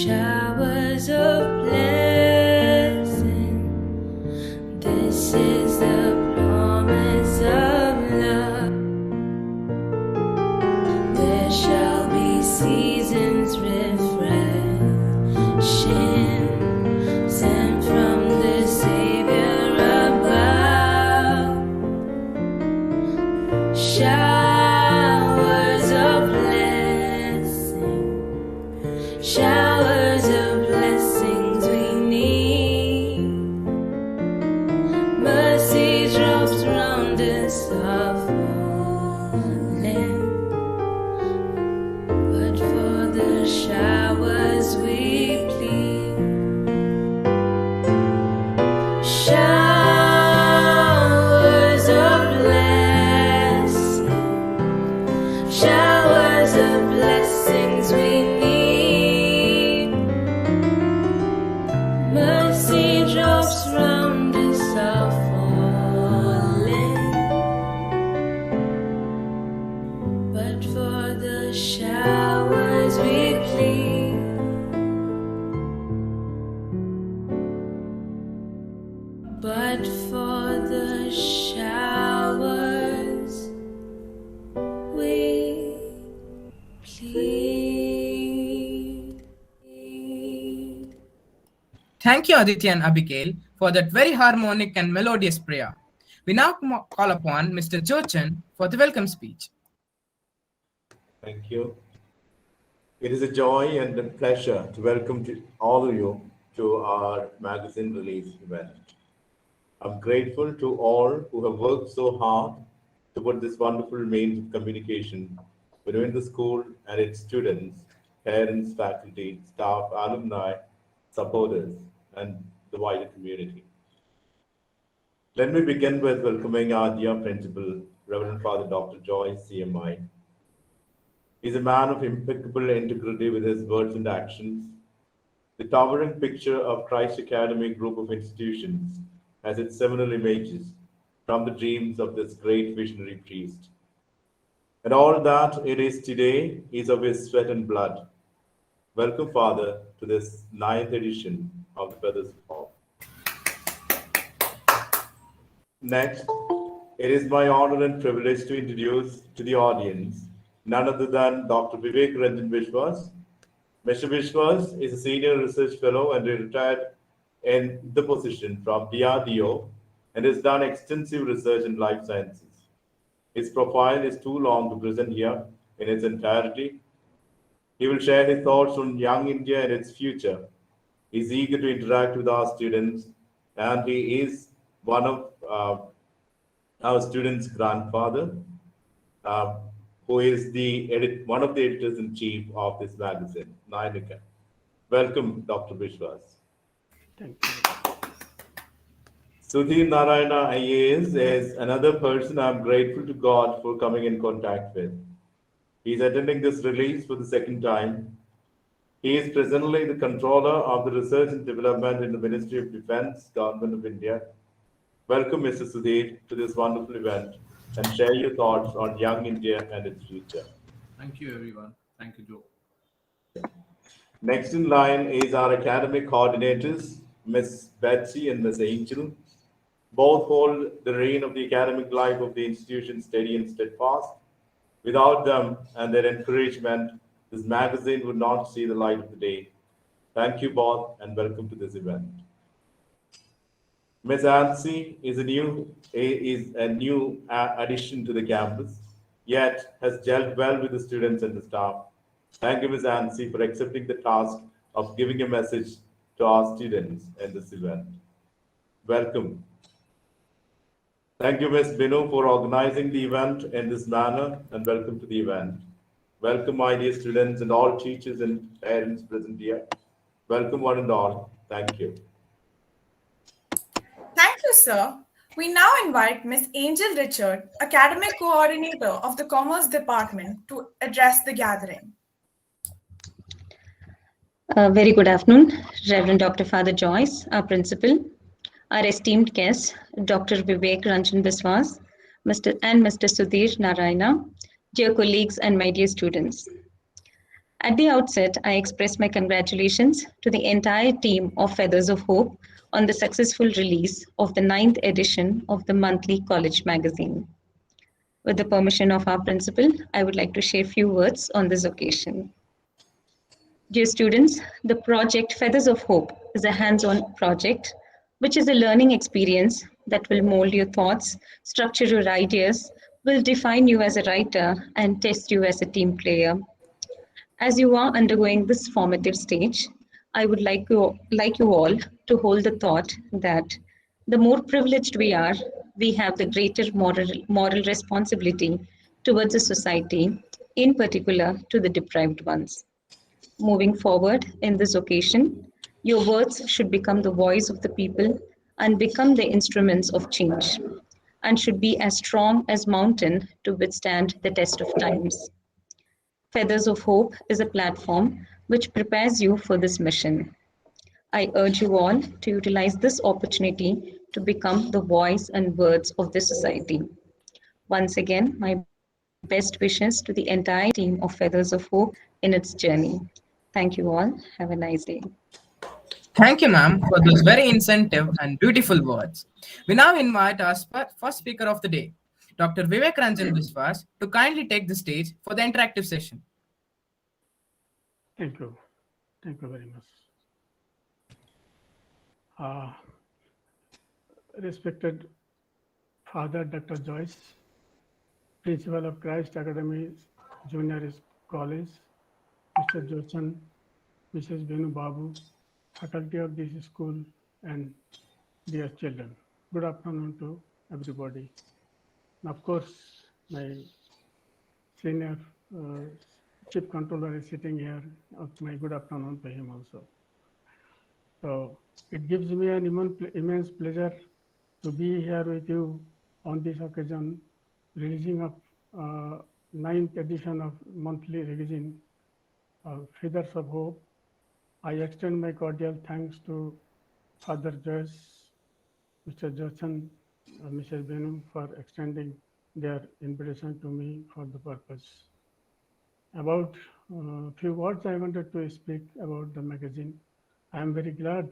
showers of blessing. This is the promise of love. There shall be seasons refreshing, sent from the Savior above. Showers of blessing, showers of blessings we need. Mercy drops round us are falling, but for the showers we plead. Showers of blessing, showers of blessings we need. Mercy drops round us are falling, but for the showers we plead. But for the showers we plead. Thank you, Aditya and Abigail, for that very harmonic and melodious prayer. We now call upon Mr. Jochan for the welcome speech. Thank you. It is a joy and a pleasure to welcome all of you to our magazine release event. I'm grateful to all who have worked so hard to put this wonderful means of communication between the school and its students, parents, faculty, staff, alumni, supporters, and the wider community. Let me begin with welcoming our dear principal, Reverend Father Dr. Joyce, CMI. He's a man of impeccable integrity with his words and actions. The towering picture of Christ Academy group of institutions has its seminal images from the dreams of this great visionary priest. And all that it is today is of his sweat and blood. Welcome, Father, to this 9th edition of the Feathers of Hope. Next, it is my honor and privilege to introduce to the audience none other than Dr. VIVEK BISWAS. Mr. BISWAS is a senior research fellow and retired in the position from DRDO and has done extensive research in life sciences. His profile is too long to present here in its entirety. He will share his thoughts on young India and its future. He is eager to interact with our students, and he is one of our students' grandfather, who is one of the editors-in-chief of this magazine, NARAYANA. Welcome, Dr. BISWAS. Thank you. SUDHIR Narayana IAS is another person I'm grateful to God for coming in contact with. He's attending this release for the second time. He is presently the controller of the research and development in the Ministry of Defense, Government of India. Welcome, Mr. SUDHIR, to this wonderful event and share your thoughts on young India and its future. Thank you, everyone. Thank you, Joe. Next in line is our academic coordinators, Ms. Betsy and Ms. Angel. Both hold the reign of the academic life of the institution steady and steadfast. Without them and their encouragement, this magazine would not see the light of the day. Thank you both and welcome to this event. Ms. Ansi is a new addition to the campus, yet has gelled well with the students and the staff. Thank you, Ms. Ansi, for accepting the task of giving a message to our students in this event. Welcome. Thank you, Ms. Binu, for organizing the event in this manner, and welcome to the event. Welcome, my dear students and all teachers and parents present here. Welcome one and all. Thank you. Thank you, sir. We now invite Ms. Angel Richard, Academic Coordinator of the Commerce Department, to address the gathering. Very good afternoon, Reverend Dr. Father Joyce, our principal, our esteemed guests, Dr. VIVEK RANJAN BISWAS, Mr. SUDHIR Narayana, dear colleagues and my dear students. At the outset, I express my congratulations to the entire team of Feathers of Hope on the successful release of the 9th edition of the monthly college magazine. With the permission of our principal, I would like to share a few words on this occasion. Dear students, the project Feathers of Hope is a hands-on project, which is a learning experience that will mold your thoughts, structure your ideas, will define you as a writer, and test you as a team player. As you are undergoing this formative stage, I would like you all to hold the thought that the more privileged we have the greater moral responsibility towards a society, in particular to the deprived ones. Moving forward in this occasion, your words should become the voice of the people and become the instruments of change, and should be as strong as mountain to withstand the test of times. Feathers of Hope is a platform which prepares you for this mission. I urge you all to utilize this opportunity to become the voice and words of the society. Once again, my best wishes to the entire team of Feathers of Hope in its journey. Thank you all. Have a nice day. Thank you, ma'am, for those very incentive and beautiful words. We now invite our first speaker of the day, Dr. Vivek Ranjan Biswas, to kindly take the stage for the interactive session. Thank you. Thank you very much. Respected Father Dr. Joyce, Principal of Christ Academy Junior College, Mr. Jochan, Mrs. Venu Babu, faculty of this school, and dear children. Good afternoon to everybody. And of course, my senior chief controller is sitting here. My good afternoon to him also. So it gives me an immense pleasure to be here with you on this occasion, releasing of 9th edition of monthly magazine, Feathers of Hope. I extend my cordial thanks to Father Joyce, Mr. Jochan, Mrs. Venu for extending their invitation to me for the purpose. About a few words I wanted to speak about the magazine. I am very glad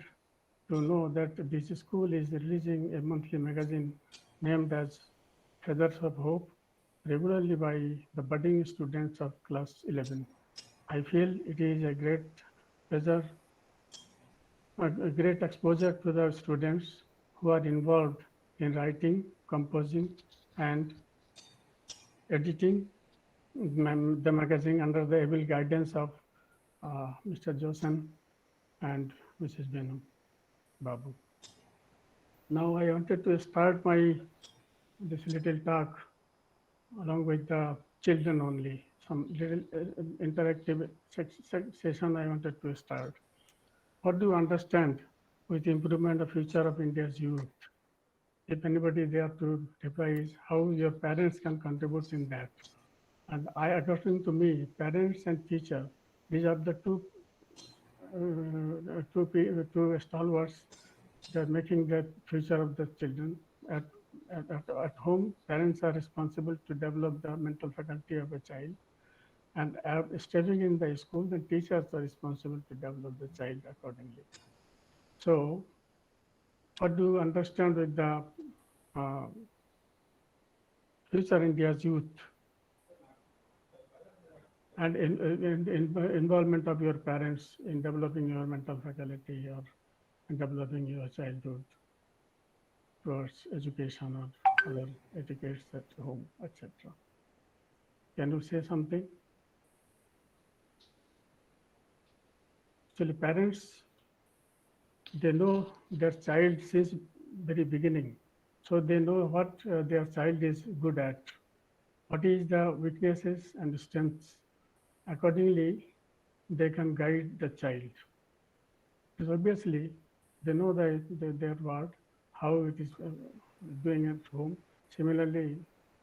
to know that this school is releasing a monthly magazine named as Feathers of Hope regularly by the budding students of class 11. I feel it is a great pleasure, a great exposure to the students who are involved in writing, composing, and editing the magazine under the able guidance of Mr. Joseph and Mrs. Venu Babu. Now I wanted to start this little talk along with the children only. Some little interactive session I wanted to start. What do you understand with improvement of future of India's youth? If anybody there to reply is how your parents can contribute in that. And according to me, parents and teacher, these are the two stalwarts that are making the future of the children. At home, parents are responsible to develop the mental faculty of a child. And studying in the school, the teachers are responsible to develop the child accordingly. So, what do you understand with the future India's youth and involvement of your parents in developing your mental faculty or in developing your childhood towards education or other etiquettes at home, etc. Can you say something? Actually, parents, they know their child since very beginning. So they know what their child is good at, what is the weaknesses and strengths. Accordingly, they can guide the child. Because obviously, they know their word, how it is doing at home. Similarly,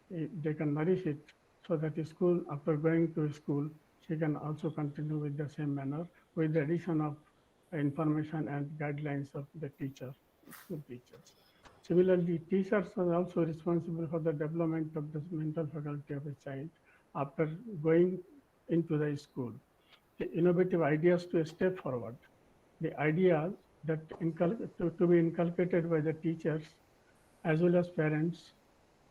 they can nourish it so that school, after going to school, she can also continue with the same manner with the addition of information and guidelines of the teacher, school teachers. Similarly, teachers are also responsible for the development of the mental faculty of a child after going into the school. innovative ideas to step forward. The ideas that to be inculcated by the teachers as well as parents,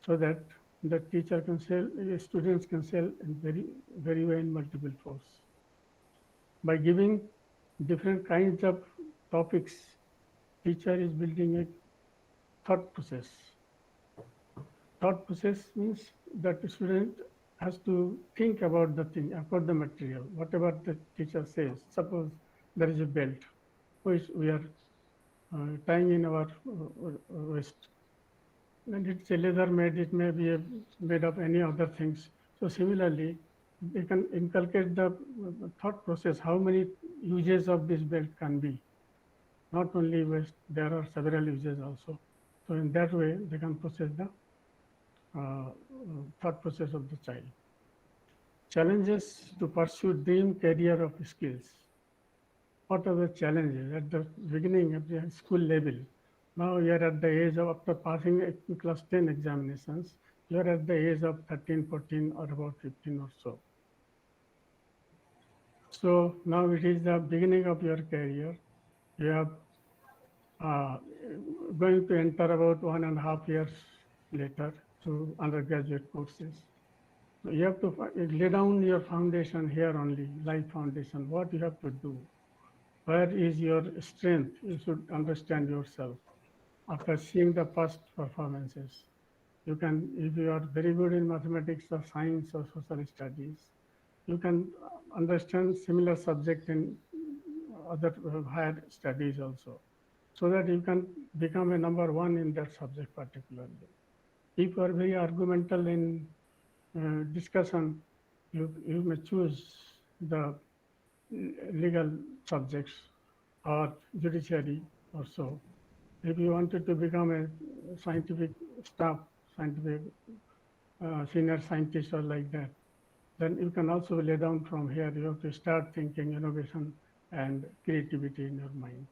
so that the teacher can sell, students can sell in very well in multiple forms. By giving different kinds of topics, teacher is building a thought process. Thought process means that the student has to think about the thing, about the material, whatever the teacher says. Suppose there is a belt which we are tying in our waist, and it's a leather made, it may be made of any other things. So similarly, they can inculcate the thought process, how many uses of this belt can be. Not only waist, there are several uses also. So in that way, they can process the thought process of the child. Challenges to pursue dream career of skills. What are the challenges at the beginning of the school level? Now you are at the age of, after passing class 10 examinations, you are at the age of 13, 14 or about 15 or so. So now it is the beginning of your career. You have going to enter about 1.5 years later to undergraduate courses. So you have to lay down your foundation here only, life foundation, what you have to do. Where is your strength? You should understand yourself. After seeing the past performances, you can, if you are very good in mathematics or science or social studies, you can understand similar subject in other higher studies also, so that you can become a number one in that subject particularly. If you are very argumental in discussion, you may choose the legal subjects or judiciary or so. If you wanted to become a scientific staff, scientific senior scientist or like that, then you can also lay down from here. You have to start thinking innovation and creativity in your mind.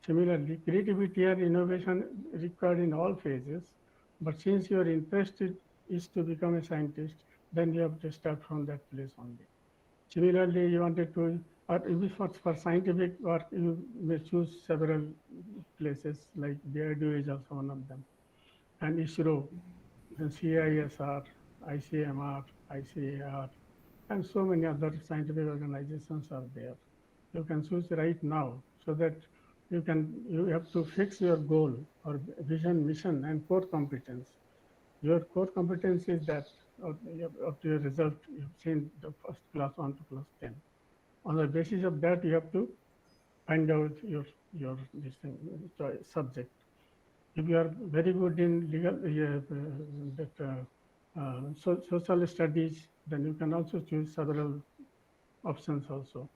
Similarly, creativity and innovation required in all phases, but since your interest is to become a scientist, then you have to start from that place only. Similarly, you wanted to, or for scientific work, you may choose several places, like DRDO is also one of them, and ISRO, and CISR, ICMR, ICAR, and so many other scientific organizations are there. You can choose right now, so that you have to fix your goal or vision, mission, and core competence. Your core competence is that of your result you've seen the first class 1 to class 10. On the basis of that, you have to find out your this thing, subject. If you are very good in legal social studies, then you can also choose several options also.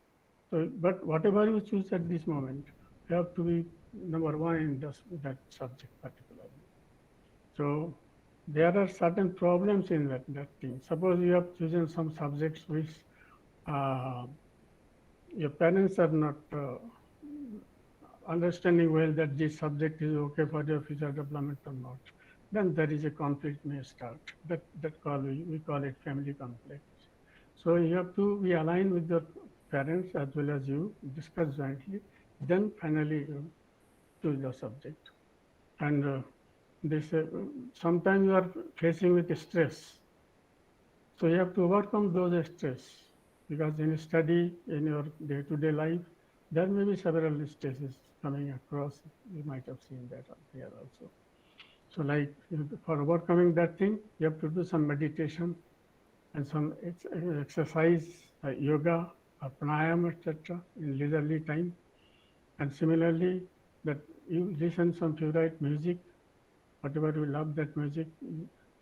So, but whatever you choose at this moment, you have to be number one in that subject particularly. So there are certain problems in that thing. Suppose you have chosen some subjects which your parents are not understanding well that this subject is okay for your future development or not, then there is a conflict may start. We call it family conflict. So you have to be aligned with your parents as well as you, discuss jointly, then finally you choose the subject. And sometimes you are facing with stress. So you have to overcome those stress, because in study, in your day-to-day life, there may be several stresses coming across. You might have seen that here also. So like for overcoming that thing, you have to do some meditation and some exercise, yoga, or pranayama, etc. in leisurely time. And similarly, that you listen some favorite music, whatever you love that music,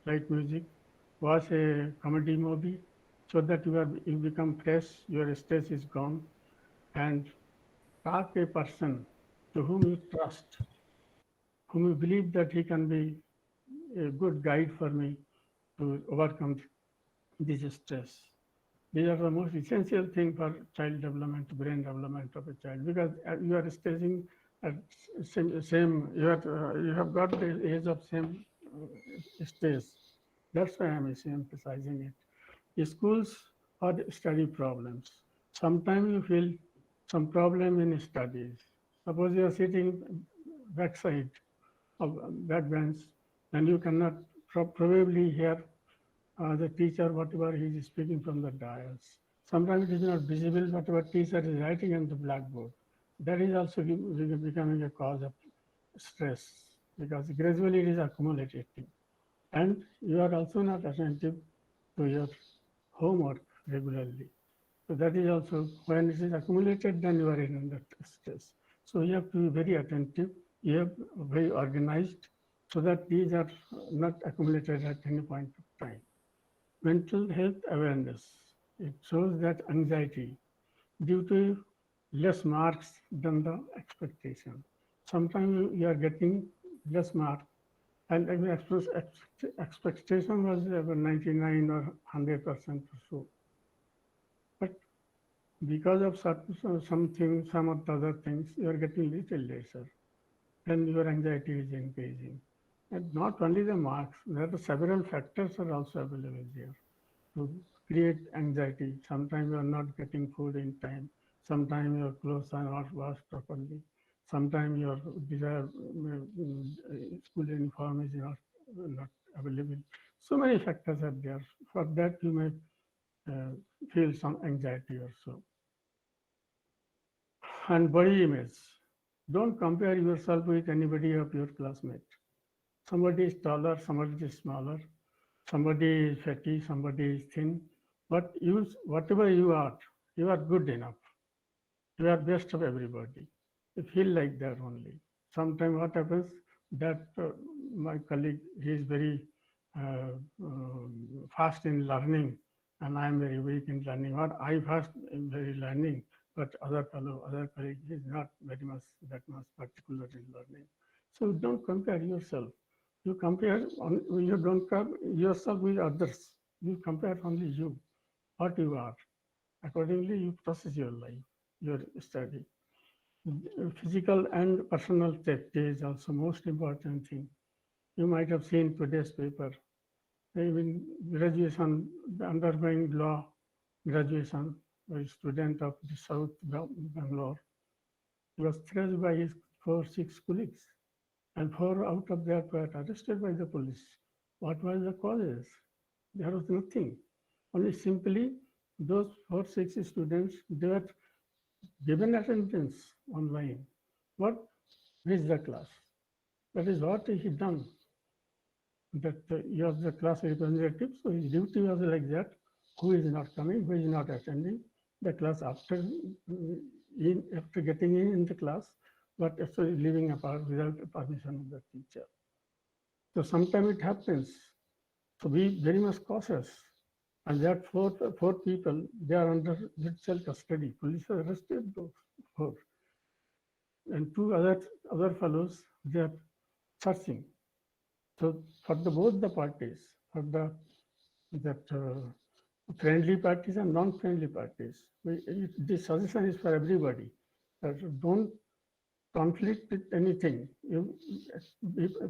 like music, watch a comedy movie, so that you become fresh, your stress is gone, and talk a person to whom you trust, whom you believe that he can be a good guide for me to overcome this stress. These are the most essential thing for child development, brain development of a child, because you are staging at same you have got the age of same stage. That's why I'm emphasizing it. Schools are study problems. Sometimes you feel some problem in studies. Suppose you are sitting backside of backbench, and you cannot probably hear the teacher whatever he is speaking from the dais. Sometimes it is not visible whatever teacher is writing on the blackboard. That is also becoming a cause of stress because gradually it is accumulating. And you are also not attentive to your homework regularly. So that is also when it is accumulated, then you are in that stress. So you have to be very attentive, you have very organized so that these are not accumulated at any point of time. Mental health awareness. It shows that anxiety due to less marks than the expectation. Sometimes you are getting less marks and expectation was about 99 or 100% or so. But because of something, some of the other things, you are getting little lesser, then your anxiety is increasing. And not only the marks, there are several factors are also available there to create anxiety. Sometimes you are not getting food in time. Sometimes your clothes are not washed properly. Sometimes your desired school uniform is not available. So many factors are there. For that, you may feel some anxiety also. And body image. Don't compare yourself with anybody of your classmate. Somebody is taller, somebody is smaller, somebody is fatty, somebody is thin. But whatever you are good enough. You are best of everybody. You feel like that only. Sometimes what happens that my colleague, he is very fast in learning and I am very weak in learning. Or I fast in very learning, but other colleague is not very much that much particular in learning. So don't compare yourself. You don't compare yourself with others. You compare only you, what you are. Accordingly, you process your life, your study. Physical and personal safety is also most important thing. You might have seen today's paper. Even graduation, undergoing law graduation, a student of the South Bangalore, he was thrashed by his 6 colleagues, and 4 out of that were arrested by the police. What was the causes? There was nothing. Only simply those 6 students, they were given attendance online. What is the class? That is what he done. That he was the class representative, so his duty was like that. Who is not coming, who is not attending the class after getting in the class, but actually leaving apart without permission of the teacher. So sometimes it happens. So be very much cautious. And that four people, they are under judicial custody. Police arrested those 4. And 2 other fellows, they are searching. So for both the parties, for friendly parties and non-friendly parties, this suggestion is for everybody. Don't conflict with anything. You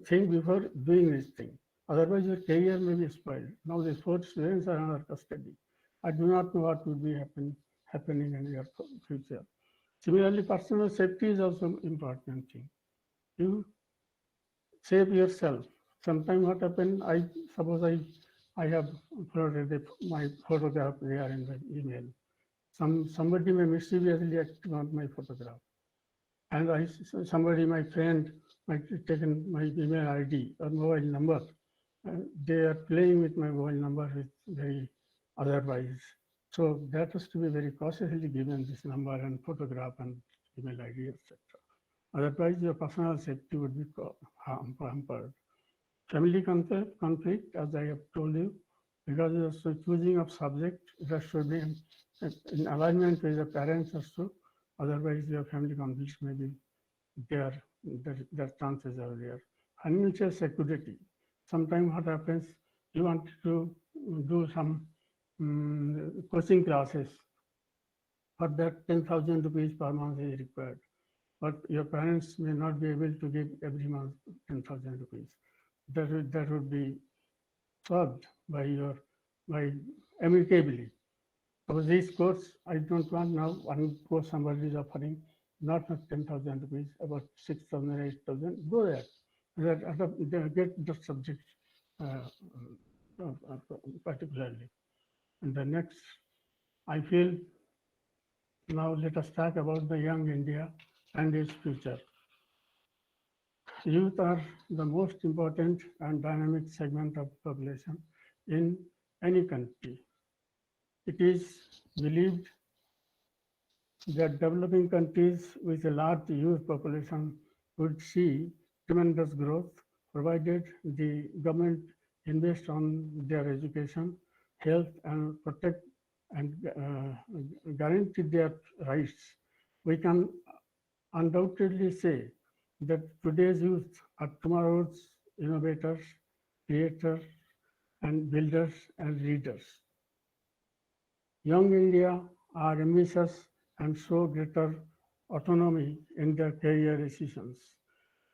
think before doing this thing. Otherwise, your career may be spoiled. Now these 4 students are under custody. I do not know what will be happening in your future. Similarly, personal safety is also important thing. You save yourself. Sometimes what happens, suppose I have uploaded my photograph there in the email. Somebody may mischievously act on my photograph. And my friend might have taken my email ID or mobile number. They are playing with my mobile number with very otherwise. So that has to be very cautiously given, this number and photograph and email ID, etc. Otherwise, your personal safety would be hampered. Family conflict, as I have told you, because the choosing of subject, that should be in alignment with the parents also. Otherwise, your family conflicts may be there, their chances are there. Financial security. Sometimes what happens, you want to do some coaching classes. For that, 10,000 rupees per month is required. But your parents may not be able to give every month 10,000 rupees. That would be solved by amicably. So this course, I don't want now one course somebody is offering, not 10,000 rupees, about 6,000, 8,000, go there. They get the subject particularly. And the next, I feel now let us talk about the young India and its future. Youth are the most important and dynamic segment of population in any country. It is believed that developing countries with a large youth population would see tremendous growth provided the government invest on their education, health, and protect and guarantee their rights. We can undoubtedly say that today's youth are tomorrow's innovators, creators, and builders and leaders. Young India are ambitious and show greater autonomy in their career decisions.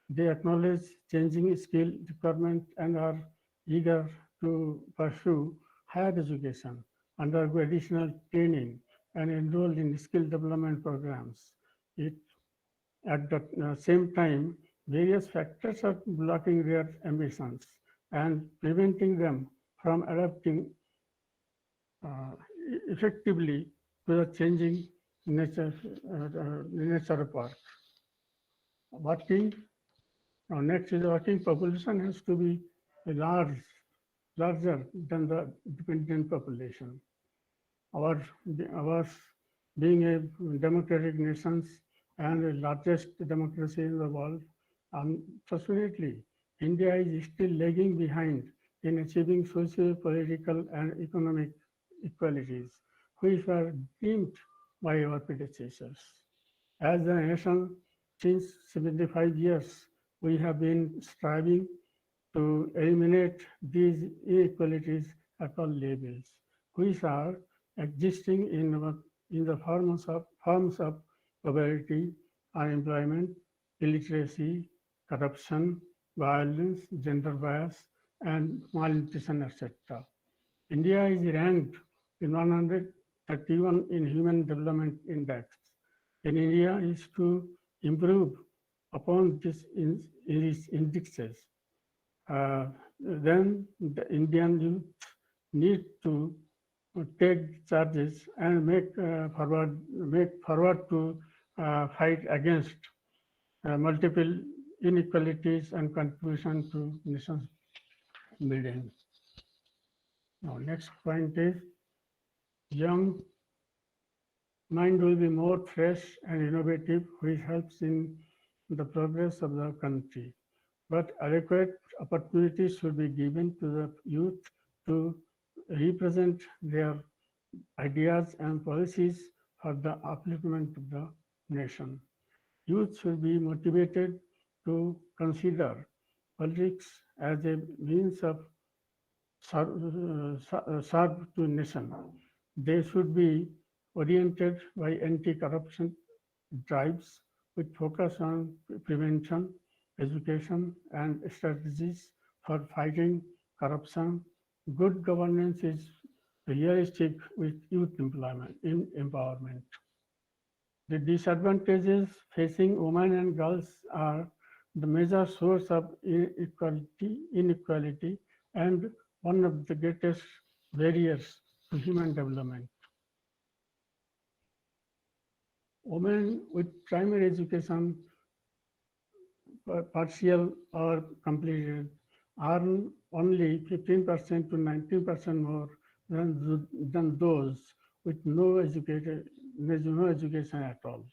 They acknowledge changing skill requirement and are eager to pursue higher education, undergo additional training, and enroll in skill development programs. At the same time, various factors are blocking their ambitions and preventing them from adapting effectively to the changing nature of work. Next is the working population has to be larger than the dependent population. Our being a democratic nation and the largest democracy in the world, unfortunately, India is still lagging behind in achieving socio political and economic equalities, which were dreamed by our predecessors. As a nation, since 75 years, we have been striving to eliminate these inequalities at all levels, which are existing in the forms of poverty, unemployment, illiteracy, corruption, violence, gender bias, and malnutrition, etc. India is ranked in 131 in Human Development Index. And India is to improve upon these indexes. Then the Indian youth need to take charges and make forward to fight against multiple inequalities and contribution to nation's building. Now, next point is young mind will be more fresh and innovative, which helps in the progress of the country. But adequate opportunities should be given to the youth to represent their ideas and policies for the upliftment of the nation. Youth should be motivated to consider politics as a means of serve to nation. They should be oriented by anti-corruption drives which focus on prevention, education, and strategies for fighting corruption. Good governance is realistic with youth empowerment. The disadvantages facing women and girls are the major source of inequality and one of the greatest barriers to human development. Women with primary education, partial or completed, earn only 15% to 19% more than those with no education at all.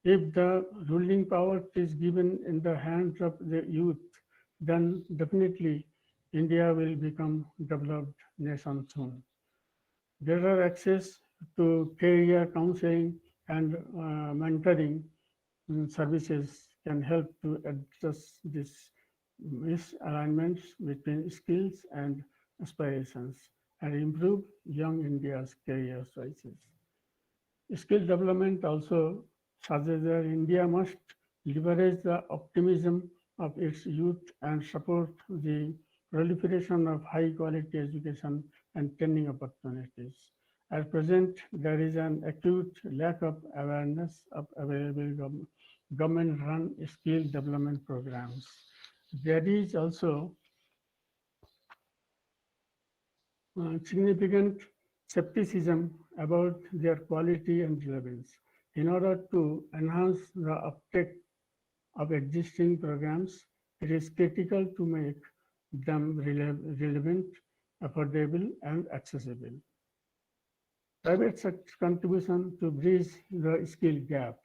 If the ruling power is given in the hands of the youth, then definitely India will become developed nation soon. Greater access to career counseling and mentoring services can help to address these misalignments between skills and aspirations and improve young India's career choices. Skill development also suggests that India must leverage the optimism of its youth and support the proliferation of high quality education and training opportunities. At present, there is an acute lack of awareness of available government-run skill development programs. There is also significant skepticism about their quality and relevance. In order to enhance the uptake of existing programs, it is critical to make them relevant, affordable, and accessible. Private sector contribution to bridge the skill gap.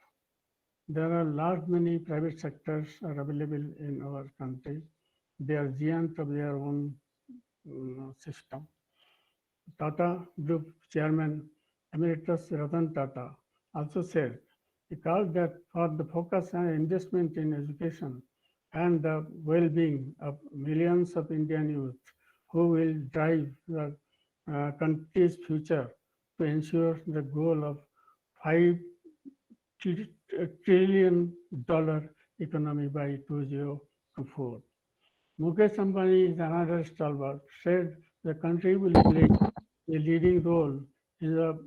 There are many private sectors are available in our country. They are giant of their own system. Tata Group Chairman Emeritus Ratan Tata also said, he called that for the focus and investment in education and the well-being of millions of Indian youth who will drive the country's future to ensure the goal of $5 trillion economy by 2024. Mukesh Ambani is another stalwart, said the country will play a leading role in the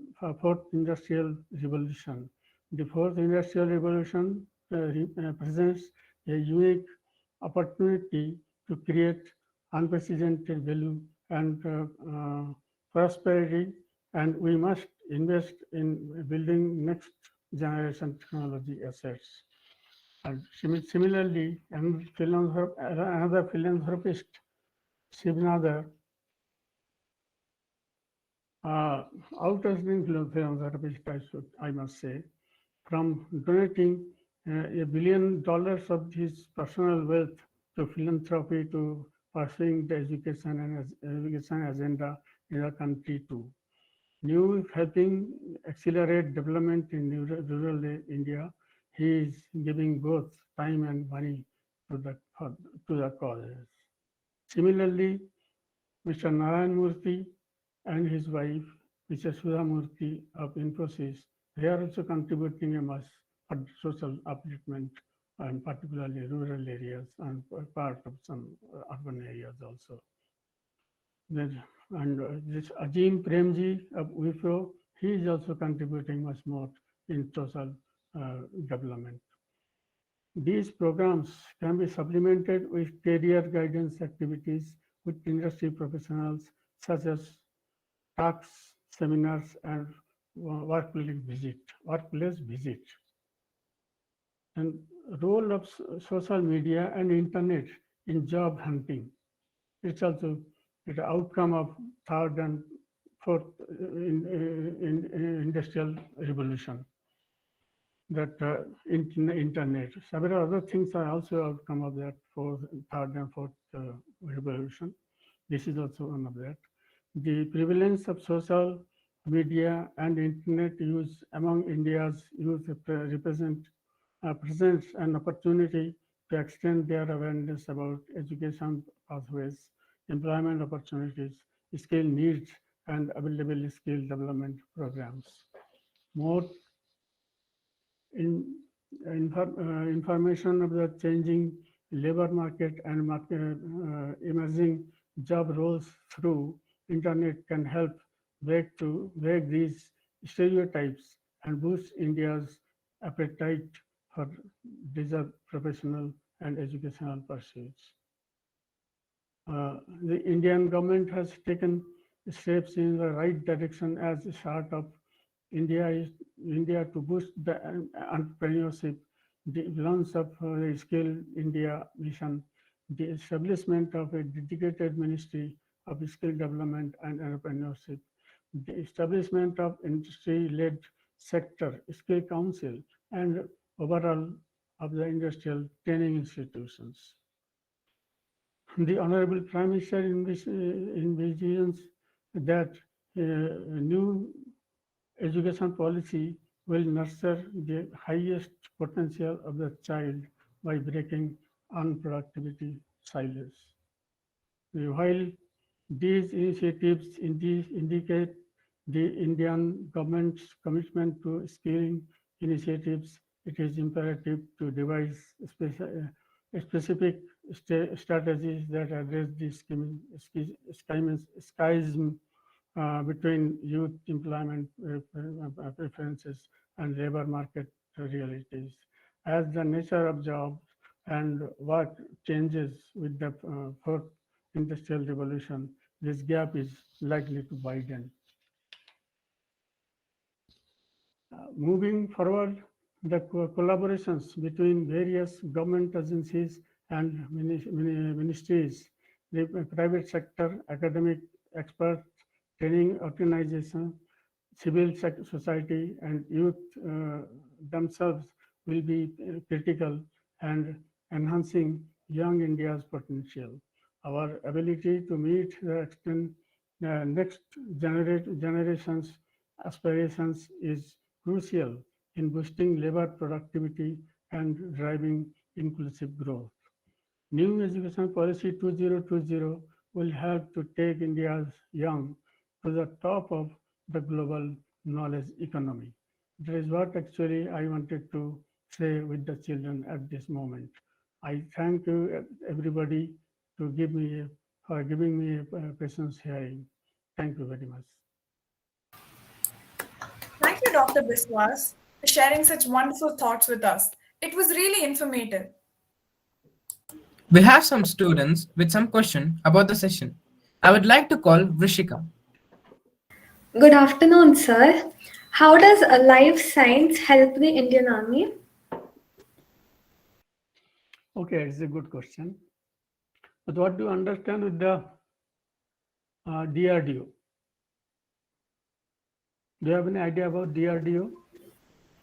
fourth industrial revolution. The fourth industrial revolution presents a unique opportunity to create unprecedented value and prosperity, and we must invest in building next generation technology assets. And similarly, another philanthropist, Shivnadar, outstanding philanthropist, I must say, from donating $1 billion of his personal wealth to philanthropy to pursuing the education agenda in the country too. Helping accelerate development in rural India, he is giving both time and money to the causes. Similarly, Mr. Narayan Murthy and his wife, Mr. Sudha Murthy of Infosys, they are also contributing a much for social upliftment, and particularly rural areas and part of some urban areas also. And this Ajim Premji of Wipro, he is also contributing much more in social development. These programs can be supplemented with career guidance activities with industry professionals such as talks, seminars, and workplace visit. And role of social media and internet in job hunting. It's also the outcome of third and fourth industrial revolution. That internet, several other things are also outcome of that third and fourth revolution. This is also one of that. The prevalence of social media and internet use among India's youth presents an opportunity to extend their awareness about education pathways, employment opportunities, skill needs, and available skill development programs. More information of the changing labor market and emerging job roles through internet can help break these stereotypes and boost India's appetite for deserved professional and educational pursuits. The Indian government has taken steps in the right direction as a start of India to boost the entrepreneurship, the launch of the Skill India mission, the establishment of a dedicated ministry of skill development and entrepreneurship, the establishment of industry-led sector skill council, and overall of the industrial training institutions. The Honorable Prime Minister envisions that new education policy will nurture the highest potential of the child by breaking unproductivity silos. While these initiatives indicate the Indian government's commitment to skilling initiatives, it is imperative to devise specific strategies that address the schism between youth employment preferences and labor market realities. As the nature of jobs and work changes with the fourth industrial revolution, this gap is likely to widen. Moving forward, the collaborations between various government agencies and ministries, the private sector, academic experts, training organizations, civil society, and youth themselves will be critical and enhancing young India's potential. Our ability to meet the next generation's aspirations is crucial in boosting labor productivity and driving inclusive growth. New Education Policy 2020 will help to take India's young to the top of the global knowledge economy. That is what actually I wanted to say with the children at this moment. I thank you everybody to for giving me a patience hearing. Thank you very much. Thank you, Dr. Biswas, for sharing such wonderful thoughts with us. It was really informative. We have some students with some question about the session. I would like to call Vrishika. Good afternoon, sir. How does a life science help the Indian Army? Okay, it's a good question. But what do you understand with the DRDO? Do you have any idea about DRDO?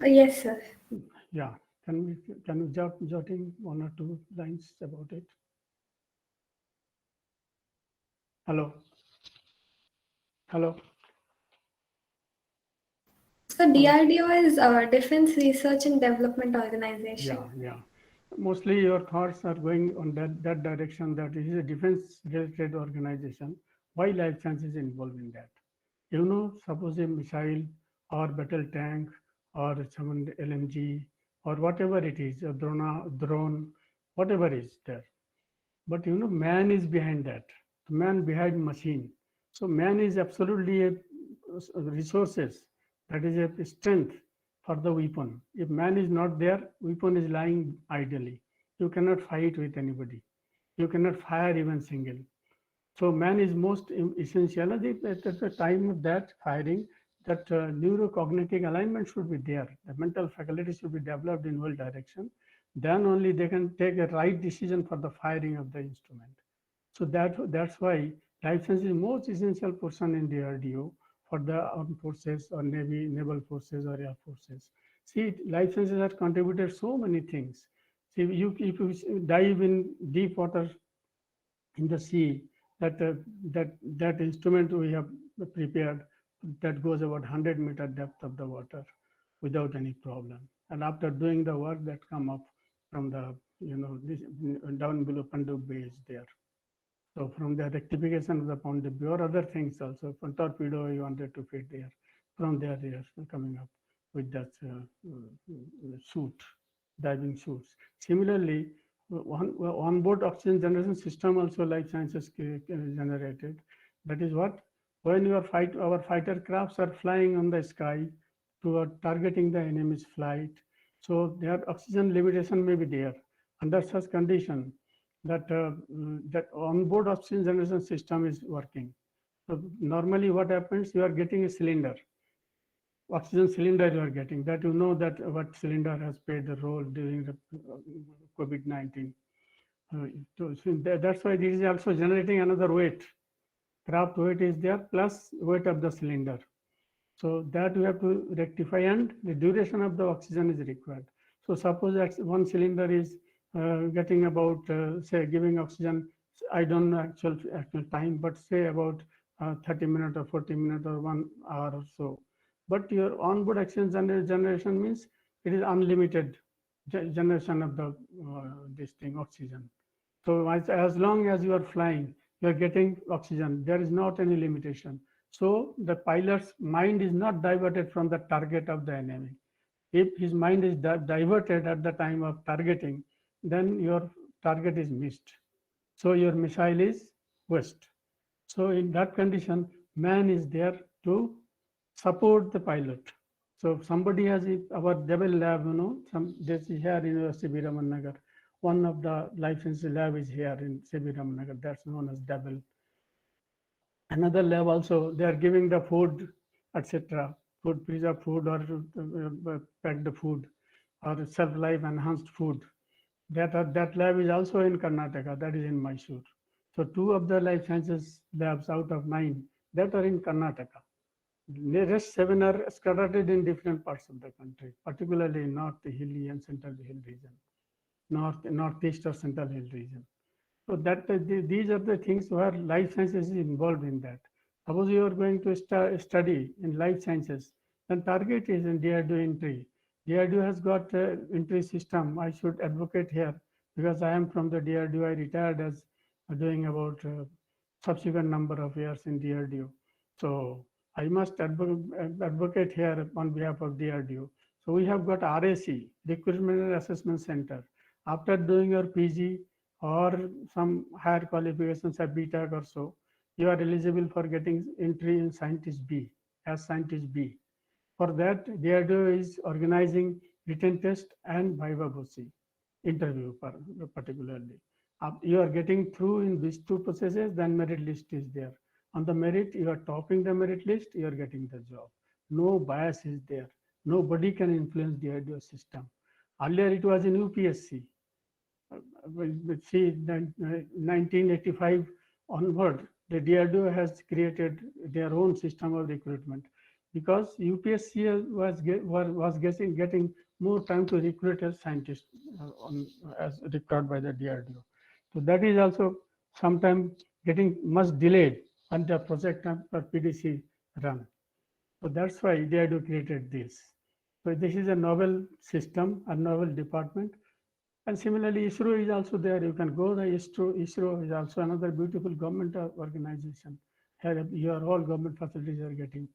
Yes, sir. Yeah. Can you jot in one or two lines about it? Hello. Hello. So DRDO is a Defense Research and Development Organization. Yeah. Mostly your thoughts are going on that direction, that it is a defense-related organization. Why life science is involved in that? You know, suppose a missile or battle tank or some LMG or whatever it is, a drone, whatever is there. But you know, man is behind that. Man behind machine. So man is absolutely a resources. That is a strength for the weapon. If man is not there, weapon is lying idly. You cannot fight with anybody. You cannot fire even single. So man is most essential. At the time of that firing, that neurocognitive alignment should be there. The mental faculty should be developed in one direction. Then only they can take a right decision for the firing of the instrument. So that's why life science is most essential portion in DRDO for the armed forces or Navy, naval forces or air forces. See, life sciences have contributed so many things. See, if you dive in deep water in the sea, that instrument we have prepared that goes about 100-meter depth of the water without any problem. And after doing the work that come up from the, this, down below Panduk Bay is there. So from the rectification of the Panduk Bay or other things also, from torpedo you wanted to fit there, from there they are coming up with that suit, diving suits. Similarly, onboard oxygen generation system also life sciences generated. That is what, when our fighter crafts are flying on the sky toward targeting the enemy's flight, so their oxygen limitation may be there. Under such condition, that onboard oxygen generation system is working. So normally what happens, you are getting a cylinder, oxygen cylinder you are getting, that you know that what cylinder has played the role during the COVID-19. So that's why this is also generating another weight. Craft weight is there plus weight of the cylinder. So that we have to rectify, and the duration of the oxygen is required. So suppose that one cylinder is getting about, say, giving oxygen, I don't know actual time, but say about 30 minutes or 40 minutes or 1 hour or so. But your onboard oxygen generation means it is unlimited generation of the this thing, oxygen. So as long as you are flying, you are getting oxygen. There is not any limitation. So the pilot's mind is not diverted from the target of the enemy. If his mind is diverted at the time of targeting, then your target is missed. So your missile is waste. So in that condition, Man is there to support the pilot. So if somebody has our double lab, this is here in University Ramannagar. One of the life science lab is here in CB Ramannagar. That's known as double. Another lab also, they are giving the food, etc. Food, pizza food or packed food or self-life enhanced food. That lab is also in Karnataka, that is in Mysore. So 2 of the life sciences labs out of 9 that are in Karnataka. The rest 7 are scattered in different parts of the country, particularly in North Hilly and Central Hill region, Northeast or Central Hill region. So these are the things where life sciences is involved in that. Suppose you are going to study in life sciences, then target is in DRDO entry. DRDO has got entry system. I should advocate here because I am from the DRDO. I retired as doing about subsequent number of years in DRDO. So I must advocate here on behalf of DRDO. So we have got RAC, Recruitment and Assessment Center. After doing your PG or some higher qualifications at BTech or so, you are eligible for getting entry in Scientist B, as Scientist B. For that, DRDO is organizing written test and VIVA interview particularly. You are getting through in these 2 processes, then merit list is there. On the merit, you are topping the merit list, you are getting the job. No bias is there. Nobody can influence the DRDO system. Earlier it was in UPSC. See, 1985 onward, the DRDO has created their own system of recruitment because UPSC was getting more time to recruit as scientists as required by the DRDO. So that is also sometimes getting much delayed on the project or PDC run. So that's why DRDO created this. So this is a novel system, a novel department. And similarly, ISRO is also there. You can go the ISRO. ISRO is also another beautiful government organization. Here, your all government facilities are getting.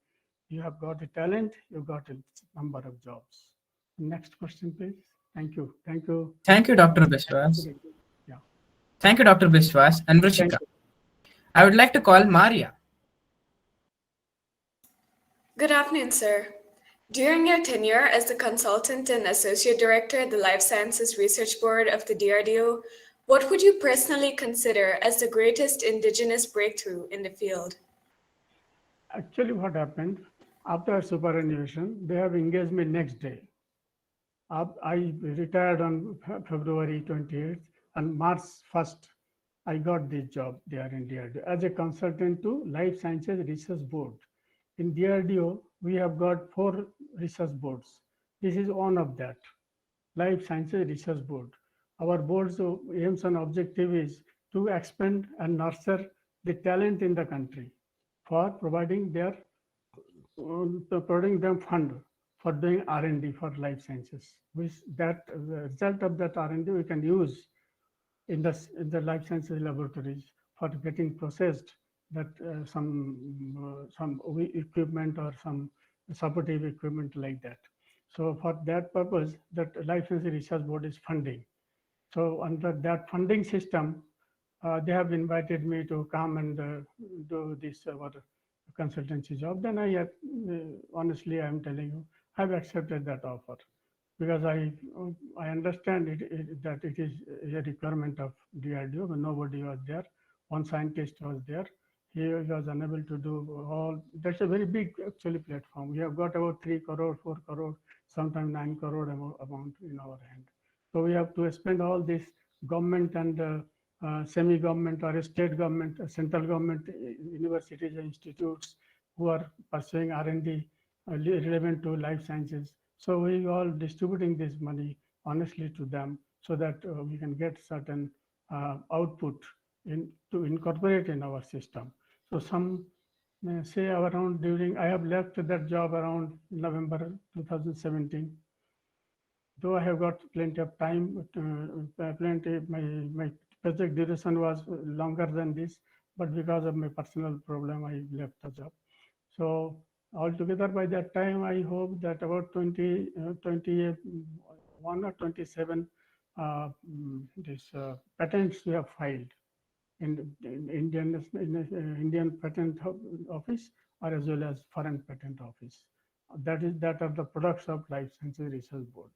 You have got a talent, you got a number of jobs. Next question, please. Thank you. Thank you. Thank you, Dr. Biswas. Yeah. Thank you, Dr. Biswas and Vrishika. I would like to call Maria. Good afternoon, sir. During your tenure as the consultant and associate director at the Life Sciences Research Board of the DRDO, what would you personally consider as the greatest indigenous breakthrough in the field? Actually, what happened after superannuation, they have engaged me next day. I retired on February 28th, and March 1st, I got this job there in DRDO as a consultant to Life Sciences Research Board. In DRDO, we have got 4 research boards. This is one of that, Life Sciences Research Board. Our board's aims and objective is to expand and nurture the talent in the country for providing them fund for doing R&D for life sciences. Which the result of that R&D we can use in the life sciences laboratories for getting processed that some equipment or some supportive equipment like that. So for that purpose, that Life Sciences Research Board is funding. So under that funding system, they have invited me to come and do this consultancy job. Then I honestly, I'm telling you, I've accepted that offer because I understand that it is a requirement of DRDO, but nobody was there. One scientist was there. He was unable to do all. That's a very big actually platform. We have got about 3 crore, 4 crore, sometimes 9 crore amount in our hand. So we have to spend all this government and semi-government or state government, central government, universities and institutes who are pursuing R&D relevant to life sciences. So we all distributing this money honestly to them so that we can get certain output to incorporate in our system. So some say around during, I have left that job around November 2017. Though I have got plenty of time, my project duration was longer than this, but because of my personal problem, I left the job. So altogether by that time, I hope that about 21 or 27 patents we have filed in Indian Patent Office or as well as foreign patent office. That are the products of Life Sciences Research Board.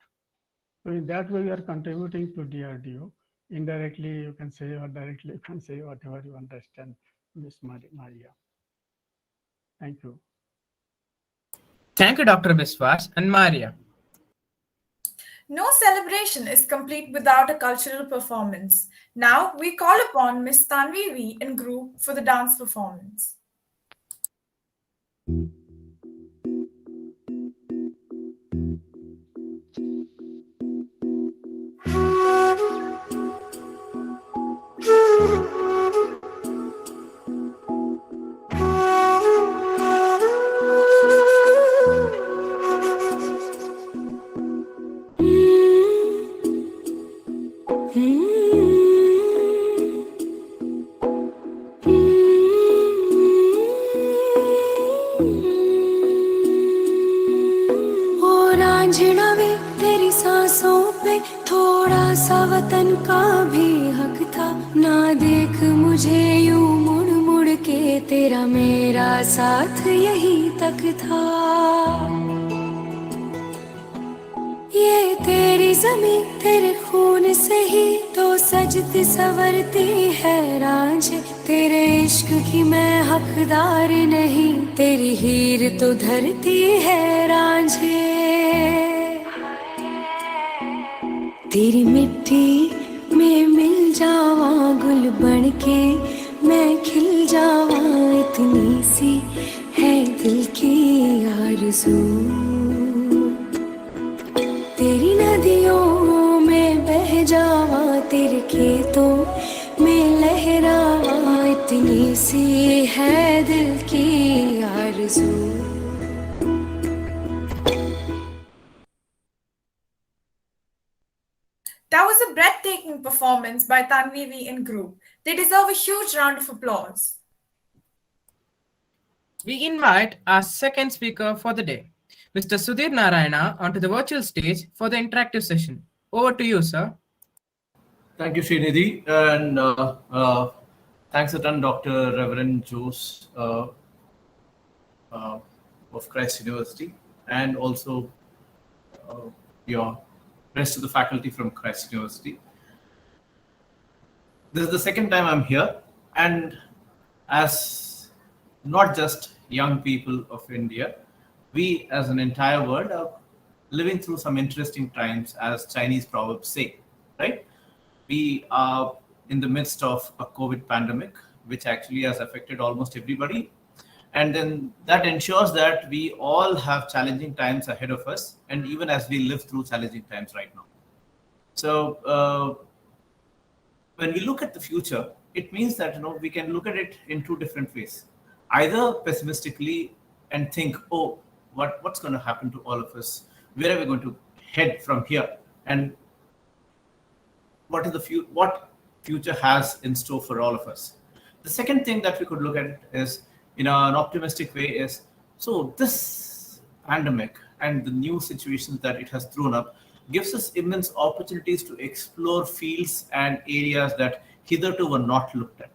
So in that way, we are contributing to DRDO. Indirectly, you can say, or directly, you can say whatever you understand, Ms. Maria. Thank you. Thank you, Dr. Biswas and Maria. No celebration is complete without a cultural performance. Now we call upon Ms. Tanvi V and group for the dance performance. वतन का भी हक था ना देख मुझे यूं मुड़ मुड़ के तेरा मेरा साथ यही तक था ये तेरी ज़मीं तेरे खून से ही तो सजती संवरती है रांझे तेरे इश्क की मैं हकदार नहीं तेरी हीर तो धरती है रांझे तेरी मिट्टी में मिल जावा गुल बन के मैं खिल जावा इतनी सी है दिल की आरज़ू तेरी नदियों में बह जावा तेरे खेतों में लहरावा इतनी सी है दिल की आरज़ू That was a breathtaking performance by Tanvi V and group. They deserve a huge round of applause. We invite our second speaker for the day, Mr. Sudhir Narayana, onto the virtual stage for the interactive session. Over to you, sir. Thank you, Srinidhi, and thanks a ton, Dr. Reverend Jose of Christ University, and also your rest of the faculty from Christ University. This is the second time I'm here, and as not just young people of India, we as an entire world are living through some interesting times, as Chinese proverbs say, right? We are in the midst of a COVID pandemic, which actually has affected almost everybody. And then that ensures that we all have challenging times ahead of us, and even as we live through challenging times right now. So when we look at the future, it means that we can look at it in two different ways. Either pessimistically and think, oh, what's going to happen to all of us? Where are we going to head from here? And what future has in store for all of us? The second thing that we could look at is, in an optimistic way, is so this pandemic and the new situations that it has thrown up gives us immense opportunities to explore fields and areas that hitherto were not looked at.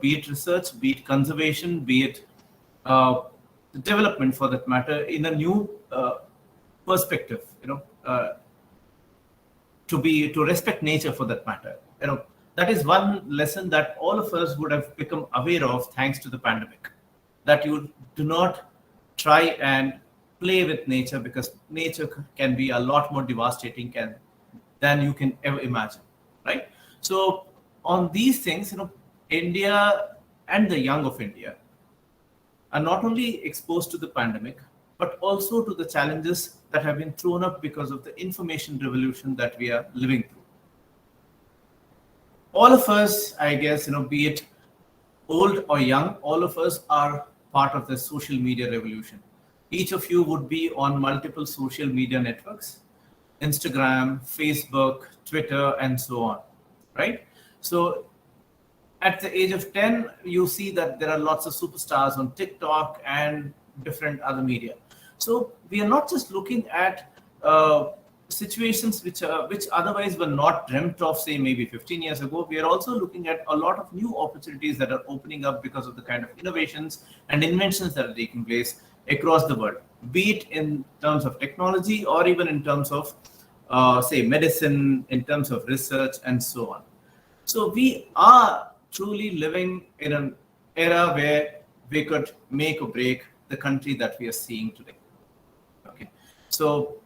Be it research, be it conservation, be it development for that matter, in a new perspective. To respect nature for that matter. That is one lesson that all of us would have become aware of thanks to the pandemic. That you do not try and play with nature, because nature can be a lot more devastating than you can ever imagine, right? So on these things, India and the young of India are not only exposed to the pandemic, but also to the challenges that have been thrown up because of the information revolution that we are living through. All of us, I guess, be it old or young, all of us are part of the social media revolution. Each of you would be on multiple social media networks, Instagram, Facebook, Twitter, and so on, right? So at the age of 10, you see that there are lots of superstars on TikTok and different other media. So we are not just looking at situations which otherwise were not dreamt of, say maybe 15 years ago. We are also looking at a lot of new opportunities that are opening up because of the kind of innovations and inventions that are taking place across the world, be it in terms of technology or even in terms of say medicine, in terms of research and so on. So we are truly living in an era where we could make or break the country that we are seeing today. Okay, so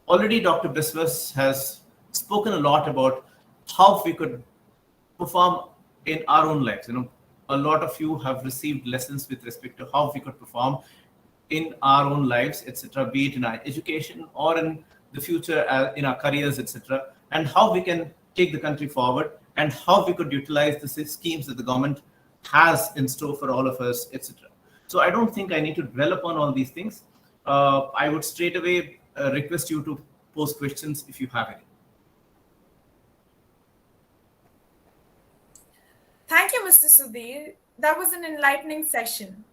already Dr. Biswas has spoken a lot about how we could perform in our own lives. A lot of you have received lessons with respect to how we could perform in our own lives, etc., be it in our education or in the future in our careers, etc., and how we can take the country forward and how we could utilize the schemes that the government has in store for all of us, etc. So I don't think I need to dwell upon all these things. I would straight away request you to pose questions if you have any. Thank you, Mr. Sudhir. That was an enlightening session.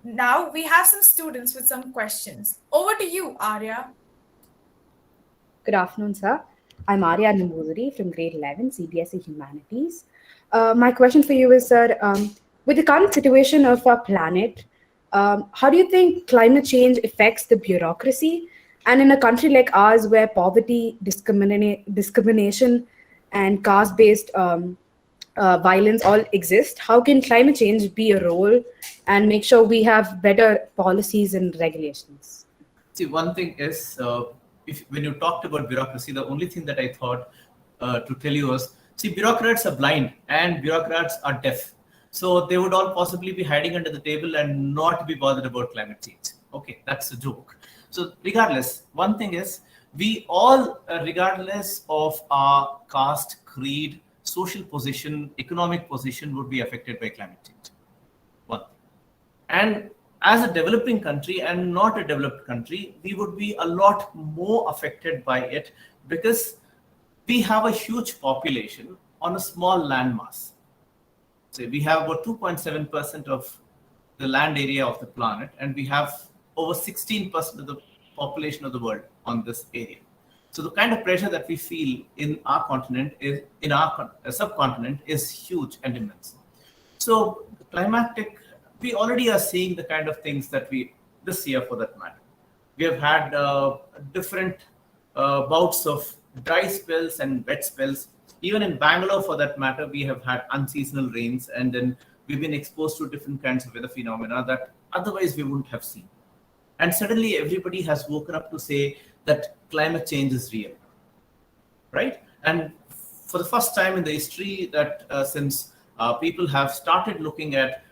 Now we have some students with some questions. Over to you, Arya. Good afternoon, sir. I'm Arya Nambudiri from grade 11, CBSE Humanities. My question for you is, sir, with the current situation of our planet, how do you think climate change affects the bureaucracy? And in a country like ours, where poverty, discrimination, and caste-based violence all exist, how can climate change be a role and make sure we have better policies and regulations? See, one thing is, when you talked about bureaucracy, the only thing that I thought to tell you was, see, bureaucrats are blind and bureaucrats are deaf. So they would all possibly be hiding under the table and not be bothered about climate change. Okay, that's a joke. So regardless, one thing is, we all, regardless of our caste, creed, social position, economic position, would be affected by climate change. One. And as a developing country and not a developed country, we would be a lot more affected by it because we have a huge population on a small landmass. So we have about 2.7% of the land area of the planet, and we have over 16% of the population of the world on this area. So the kind of pressure that we feel in our continent, in our subcontinent, is huge and immense. So the climatic, we already are seeing the kind of things that this year for that matter. We have had different bouts of dry spells and wet spells. Even in Bangalore, for that matter, we have had unseasonal rains, and then we've been exposed to different kinds of weather phenomena that otherwise we wouldn't have seen. And suddenly everybody has woken up to say that climate change is real, right? And for the first time in the history that since people have started looking at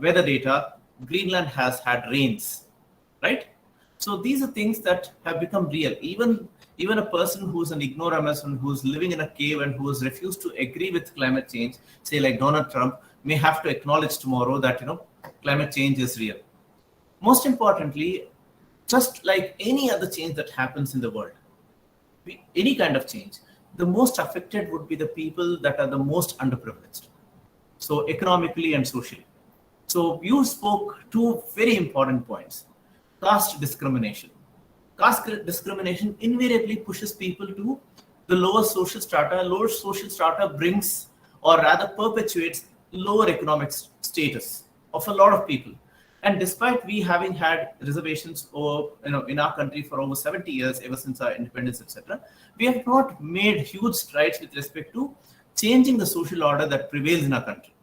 weather data, Greenland has had rains, right? So these are things that have become real. Even a person who's an ignoramus and who's living in a cave and who has refused to agree with climate change, say like Donald Trump, may have to acknowledge tomorrow that climate change is real. Most importantly, just like any other change that happens in the world, any kind of change, the most affected would be the people that are the most underprivileged, so economically and socially. So you spoke two very important points. Caste discrimination. Caste discrimination invariably pushes people to the lower social strata. Lower social strata brings, or rather perpetuates, lower economic status of a lot of people. And despite we having had reservations in our country for over 70 years, ever since our independence, etc., we have not made huge strides with respect to changing the social order that prevails in our country.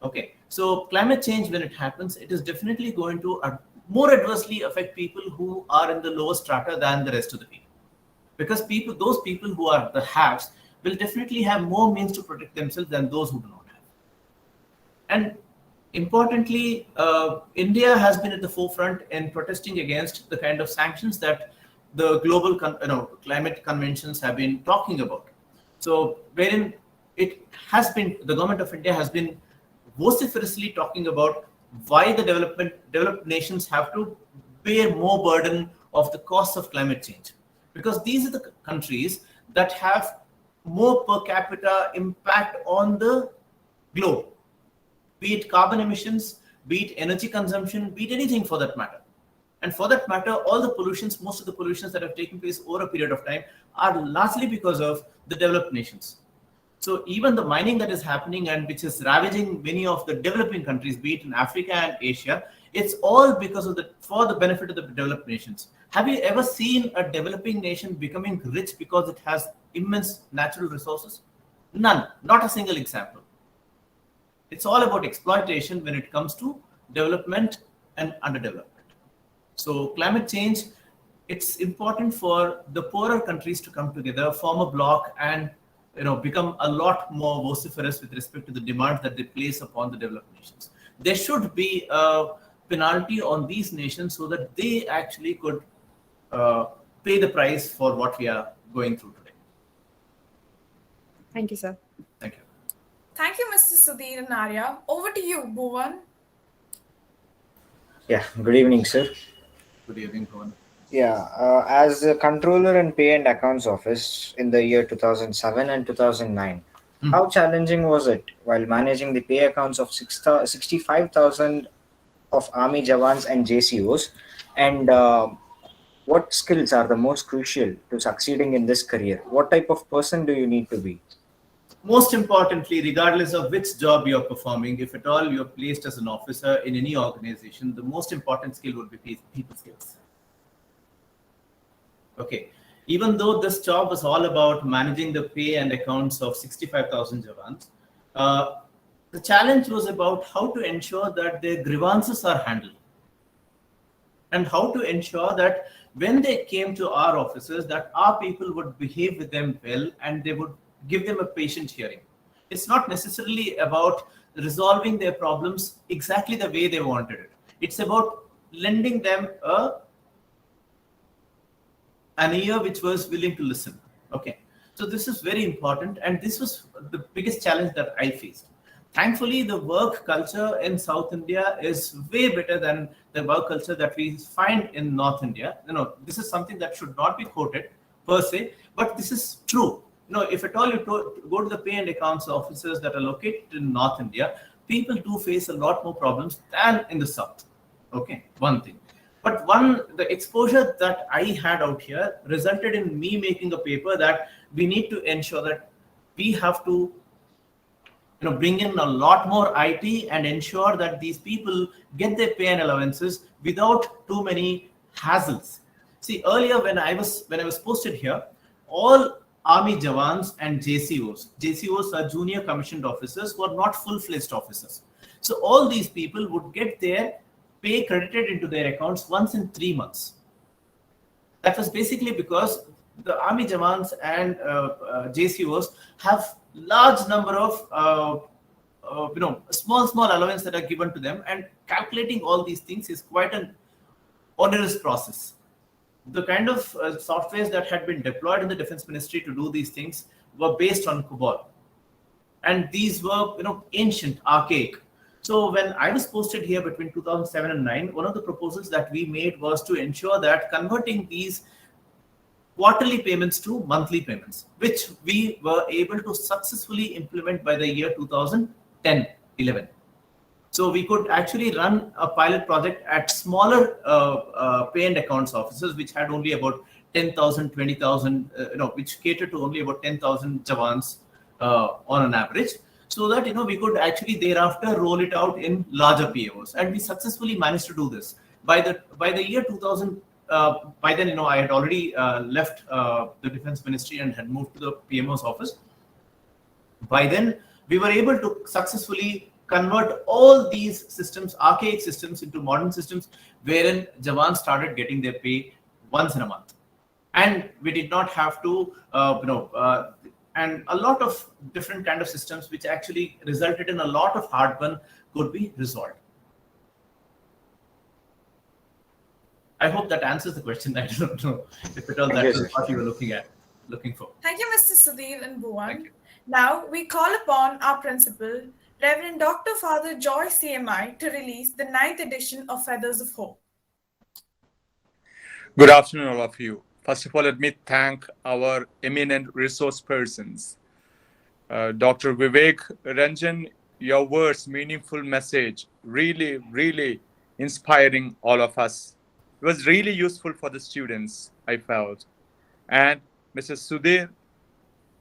Okay, so climate change, when it happens, it is definitely going to more adversely affect people who are in the lower strata than the rest of the people. Because those people who are the haves will definitely have more means to protect themselves than those who do not have. And importantly, India has been at the forefront in protesting against the kind of sanctions that the global climate conventions have been talking about. So wherein it has been, the government of India has been vociferously talking about why the developed nations have to bear more burden of the cost of climate change. Because these are the countries that have more per capita impact on the globe, be it carbon emissions, be it energy consumption, be it anything for that matter. And for that matter, all the pollutions, most of the pollutions that have taken place over a period of time are largely because of the developed nations. So even the mining that is happening and which is ravaging many of the developing countries, be it in Africa and Asia, it's all because of for the benefit of the developed nations. Have you ever seen a developing nation becoming rich because it has immense natural resources? None, not a single example. It's all about exploitation when it comes to development and underdevelopment. So climate change, it's important for the poorer countries to come together, form a bloc, and become a lot more vociferous with respect to the demands that they place upon the developed nations. There should be a penalty on these nations so that they actually could pay the price for what we are going through today. Thank you, sir. Thank you. Thank you, Mr. Sudhir and Arya. Over to you, Bhuvan. Yeah, good evening, sir. Good evening, Bhuvan. Yeah, as a controller in Pay and Accounts Office in the year 2007 and 2009, how challenging was it while managing the pay accounts of 65,000 of Army Jawans and JCOs? And what skills are the most crucial to succeeding in this career? What type of person do you need to be? Most importantly, regardless of which job you're performing, if at all you're placed as an officer in any organization, the most important skill would be people skills. Okay. Even though this job was all about managing the pay and accounts of 65,000 Jawans, the challenge was about how to ensure that their grievances are handled and how to ensure that when they came to our offices, that our people would behave with them well and they would give them a patient hearing. It's not necessarily about resolving their problems exactly the way they wanted it. It's about lending them an ear which was willing to listen. Okay. So this is very important. And this was the biggest challenge that I faced. Thankfully, the work culture in South India is way better than the work culture that we find in North India. This is something that should not be quoted per se, but this is true. If at all you go to the pay and accounts offices that are located in North India, people do face a lot more problems than in the South. Okay, one thing. But the exposure that I had out here resulted in me making a paper that we need to ensure that we have to bring in a lot more IT and ensure that these people get their pay and allowances without too many hassles. See, earlier when I was posted here, all Army Jawans and JCOs are junior commissioned officers who are not full-fledged officers. So all these people would get their pay credited into their accounts once in 3 months. That was basically because the Army Jawans and JCOs have large number of small allowance that are given to them, and calculating all these things is quite an onerous process. The kind of softwares that had been deployed in the Defense Ministry to do these things were based on COBOL, and these were ancient, archaic. So when I was posted here between 2007 and 9, one of the proposals that we made was to ensure that converting these quarterly payments to monthly payments, which we were able to successfully implement by the year 2010-11. So we could actually run a pilot project at smaller pay and accounts offices, which had only about 10,000, 20,000, which catered to only about 10,000 Jawans on an average, so that we could actually thereafter roll it out in larger PMOs, and we successfully managed to do this. By the year 2000, by then I had already left the Defense Ministry and had moved to the PMO's office. By then, we were able to successfully convert all these systems, archaic systems, into modern systems, wherein Jawans started getting their pay once in a month, and we did not have to, and a lot of different kind of systems, which actually resulted in a lot of heartburn, could be resolved. I hope that answers the question. I don't know if at all that is what you were looking for. Thank you, Mr. Sudhir and Bhuvan. Now we call upon our principal, Reverend Dr. Father Joy CMI, to release the 9th edition of Feathers of Hope. Good afternoon, all of you. First of all, let me thank our eminent resource persons. Dr. Vivek, RANJAN, your words, meaningful message, really, really inspiring all of us. It was really useful for the students, I felt. And Mr. Sudhir,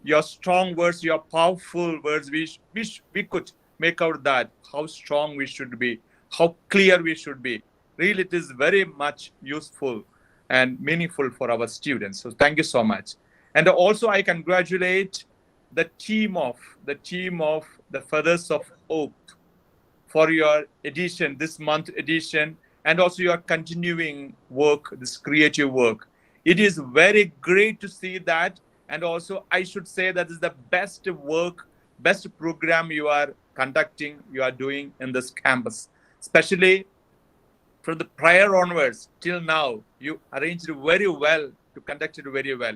your strong words, your powerful words, we could make out that how strong we should be, how clear we should be. Really, it is very much useful and meaningful for our students. So thank you so much. And also I congratulate the team of the Feathers of Hope for your edition, this month edition, and also your continuing work, this creative work. It is very great to see that. And also I should say that is the best work, best program you are conducting, you are doing in this campus, especially from the prior onwards till now. You arranged very well, to conduct it very well.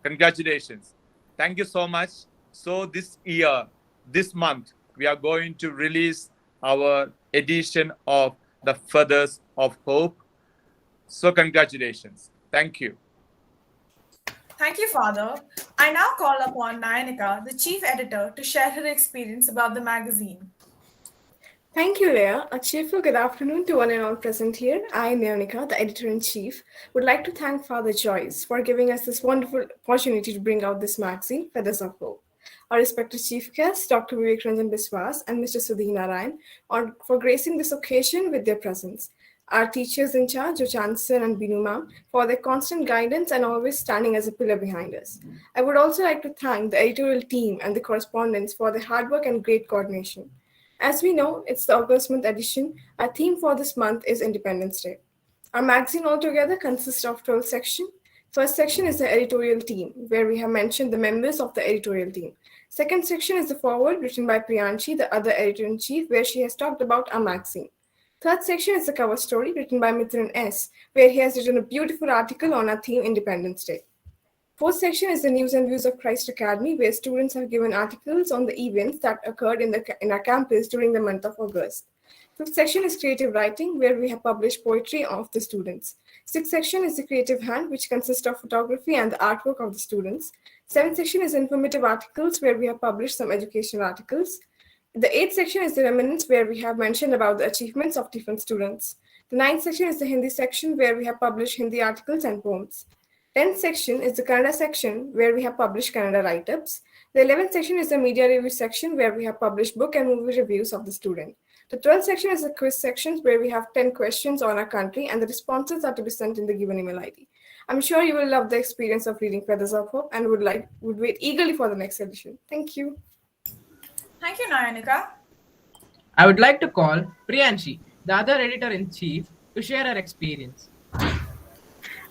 Congratulations. Thank you so much. So this year, this month, we are going to release our edition of the Feathers of Hope. So congratulations. Thank you. Thank you, Father. I now call upon Nayanika, the chief editor, to share her experience about the magazine. Thank you, Leah. A cheerful good afternoon to one and all present here. I, Nayanika, the editor-in-chief, would like to thank Father Joyce for giving us this wonderful opportunity to bring out this magazine, Feathers of Hope. Our respected chief guests, Dr. VIVEK RANJAN BISWAS and Mr. SUDHIR NARAYAN, for gracing this occasion with their presence. Our teachers in charge, Jochan sir and Binu ma'am, for their constant guidance and always standing as a pillar behind us. I would also like to thank the editorial team and the correspondents for their hard work and great coordination. As we know, it's the August month edition. Our theme for this month is Independence Day. Our magazine altogether consists of 12 sections. First section is the editorial team, where we have mentioned the members of the editorial team. Second section is the foreword written by Priyanshi, the other editor-in-chief, where she has talked about our magazine. Third section is the cover story written by Mithran S., where he has written a beautiful article on our theme Independence Day. Fourth section is the News and Views of Christ Academy, where students have given articles on the events that occurred in our campus during the month of August. Fifth section is creative writing, where we have published poetry of the students. Sixth section is the creative hand, which consists of photography and the artwork of the students. Seventh section is informative articles, where we have published some educational articles. The eighth section is the remnants, where we have mentioned about the achievements of different students. The ninth section is the Hindi section, where we have published Hindi articles and poems. 10th section is the Kannada section, where we have published Kannada write-ups. The 11th section is the media review section, where we have published book and movie reviews of the student. The 12th section is the quiz section, where we have 10 questions on our country, and the responses are to be sent in the given email ID. I'm sure you will love the experience of reading Feathers of Hope and would wait eagerly for the next edition. Thank you. Thank you, Nayanika. I would like to call Priyanshi, the other editor-in-chief, to share her experience.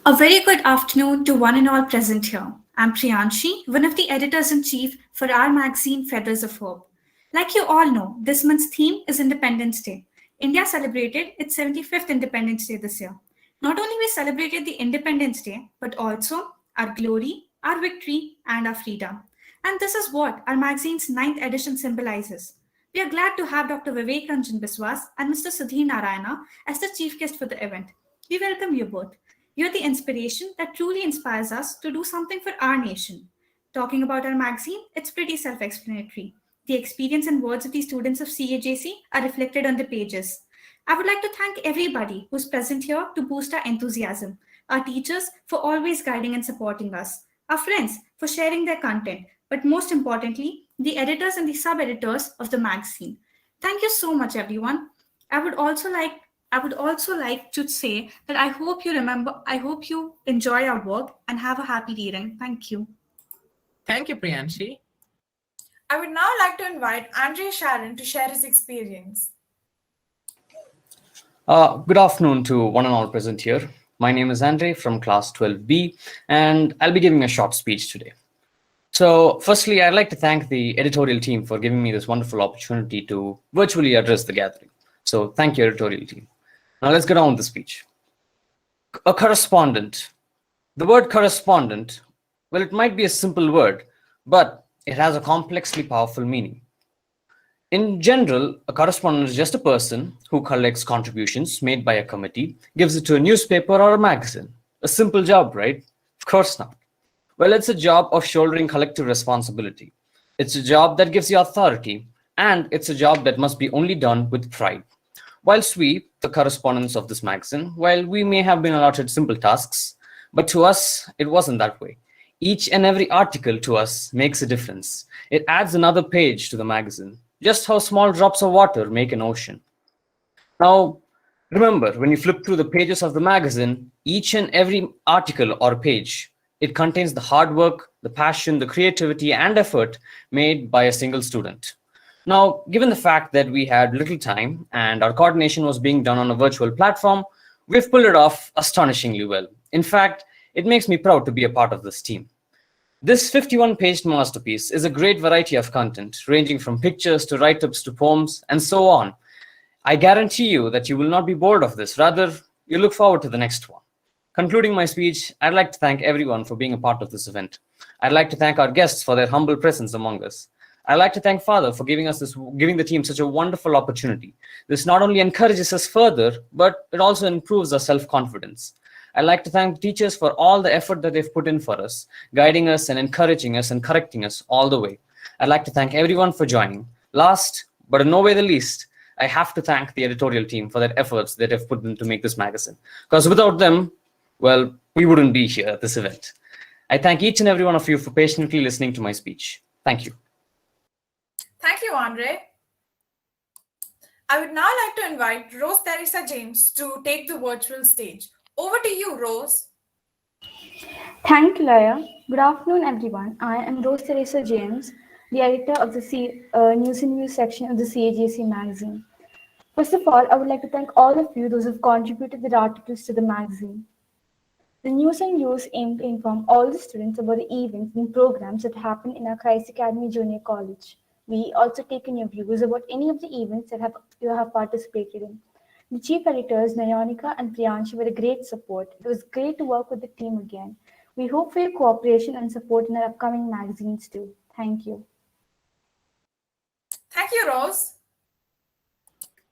A very good afternoon to one and all present here. I'm Priyanshi, one of the editors-in-chief for our magazine Feathers of Hope. Like you all know, this month's theme is Independence Day. India celebrated its 75th Independence Day this year. Not only we celebrated the Independence Day, but also our glory, our victory, and our freedom. And this is what our magazine's 9th edition symbolizes. We are glad to have Dr. VIVEK RANJAN BISWAS and Mr. SUDHIR NARAYANA as the chief guest for the event. We welcome you both. You're the inspiration that truly inspires us to do something for our nation. Talking about our magazine, it's pretty self-explanatory. The experience and words of the students of CAJC are reflected on the pages. I would like to thank everybody who's present here to boost our enthusiasm, our teachers for always guiding and supporting us, our friends for sharing their content, but most importantly, the editors and the sub-editors of the magazine. Thank you so much, everyone. I would also like to say that I hope you enjoy our work and have a happy reading. Thank you. Thank you, Priyanshi. I would now like to invite Andre Sharon to share his experience. Good afternoon to one and all present here. My name is Andre from class 12B, and I'll be giving a short speech today. So firstly, I'd like to thank the editorial team for giving me this wonderful opportunity to virtually address the gathering. So thank you, editorial team. Now let's get on with the speech. A correspondent. The word correspondent, well, it might be a simple word, but it has a complexly powerful meaning. In general, a correspondent is just a person who collects contributions made by a committee, gives it to a newspaper or a magazine. A simple job, right? Of course not. Well, it's a job of shouldering collective responsibility. It's a job that gives you authority, and it's a job that must be only done with pride. Whilst we, the correspondents of this magazine, while we may have been allotted simple tasks, but to us, it wasn't that way. Each and every article to us makes a difference. It adds another page to the magazine, just how small drops of water make an ocean. Now, remember, when you flip through the pages of the magazine, each and every article or page, it contains the hard work, the passion, the creativity, and effort made by a single student. Now, given the fact that we had little time and our coordination was being done on a virtual platform, we've pulled it off astonishingly well. In fact, it makes me proud to be a part of this team. This 51-page masterpiece is a great variety of content, ranging from pictures to write-ups to poems and so on. I guarantee you that you will not be bored of this. Rather, you look forward to the next one. Concluding my speech, I'd like to thank everyone for being a part of this event. I'd like to thank our guests for their humble presence among us. I'd like to thank Father for giving the team such a wonderful opportunity. This not only encourages us further, but it also improves our self-confidence. I'd like to thank teachers for all the effort that they've put in for us, guiding us and encouraging us and correcting us all the way. I'd like to thank everyone for joining. Last, but in no way the least, I have to thank the editorial team for their efforts that they've put in to make this magazine. Because without them, well, we wouldn't be here at this event. I thank each and every one of you for patiently listening to my speech. Thank you. Thank you, Andre. I would now like to invite Rose Teresa James to take the virtual stage. Over to you, Rose. Thank you, Laya. Good afternoon, everyone. I am Rose Teresa James, the editor of the News and Views section of the CAGC magazine. First of all, I would like to thank all of you, those who have contributed their articles to the magazine. The News and Views aim to inform all the students about the events and programs that happen in our Christ Academy Junior College. We also take in your views about any of the events that you have participated in. The chief editors, Narayana and Priyanshi, were a great support. It was great to work with the team again. We hope for your cooperation and support in our upcoming magazines too. Thank you. Thank you, Rose.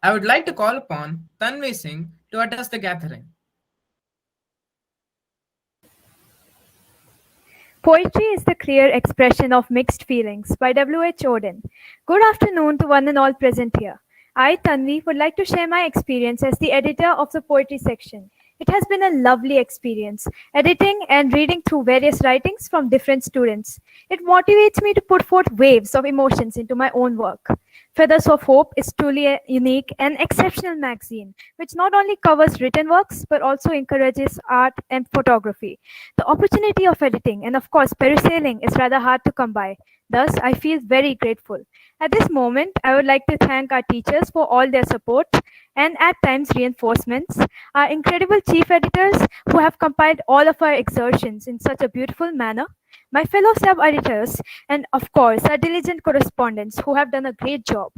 I would like to call upon Tanvi Singh to address the gathering. Poetry is the clear expression of mixed feelings by W.H. Auden. Good afternoon to one and all present here. I, Tanvi, would like to share my experience as the editor of the poetry section. It has been a lovely experience, editing and reading through various writings from different students. It motivates me to put forth waves of emotions into my own work. Feathers of Hope is truly a unique and exceptional magazine, which not only covers written works, but also encourages art and photography. The opportunity of editing and, of course, parasailing is rather hard to come by. Thus, I feel very grateful. At this moment, I would like to thank our teachers for all their support and at times reinforcements, our incredible chief editors who have compiled all of our exertions in such a beautiful manner, my fellow sub-editors, and of course, our diligent correspondents who have done a great job.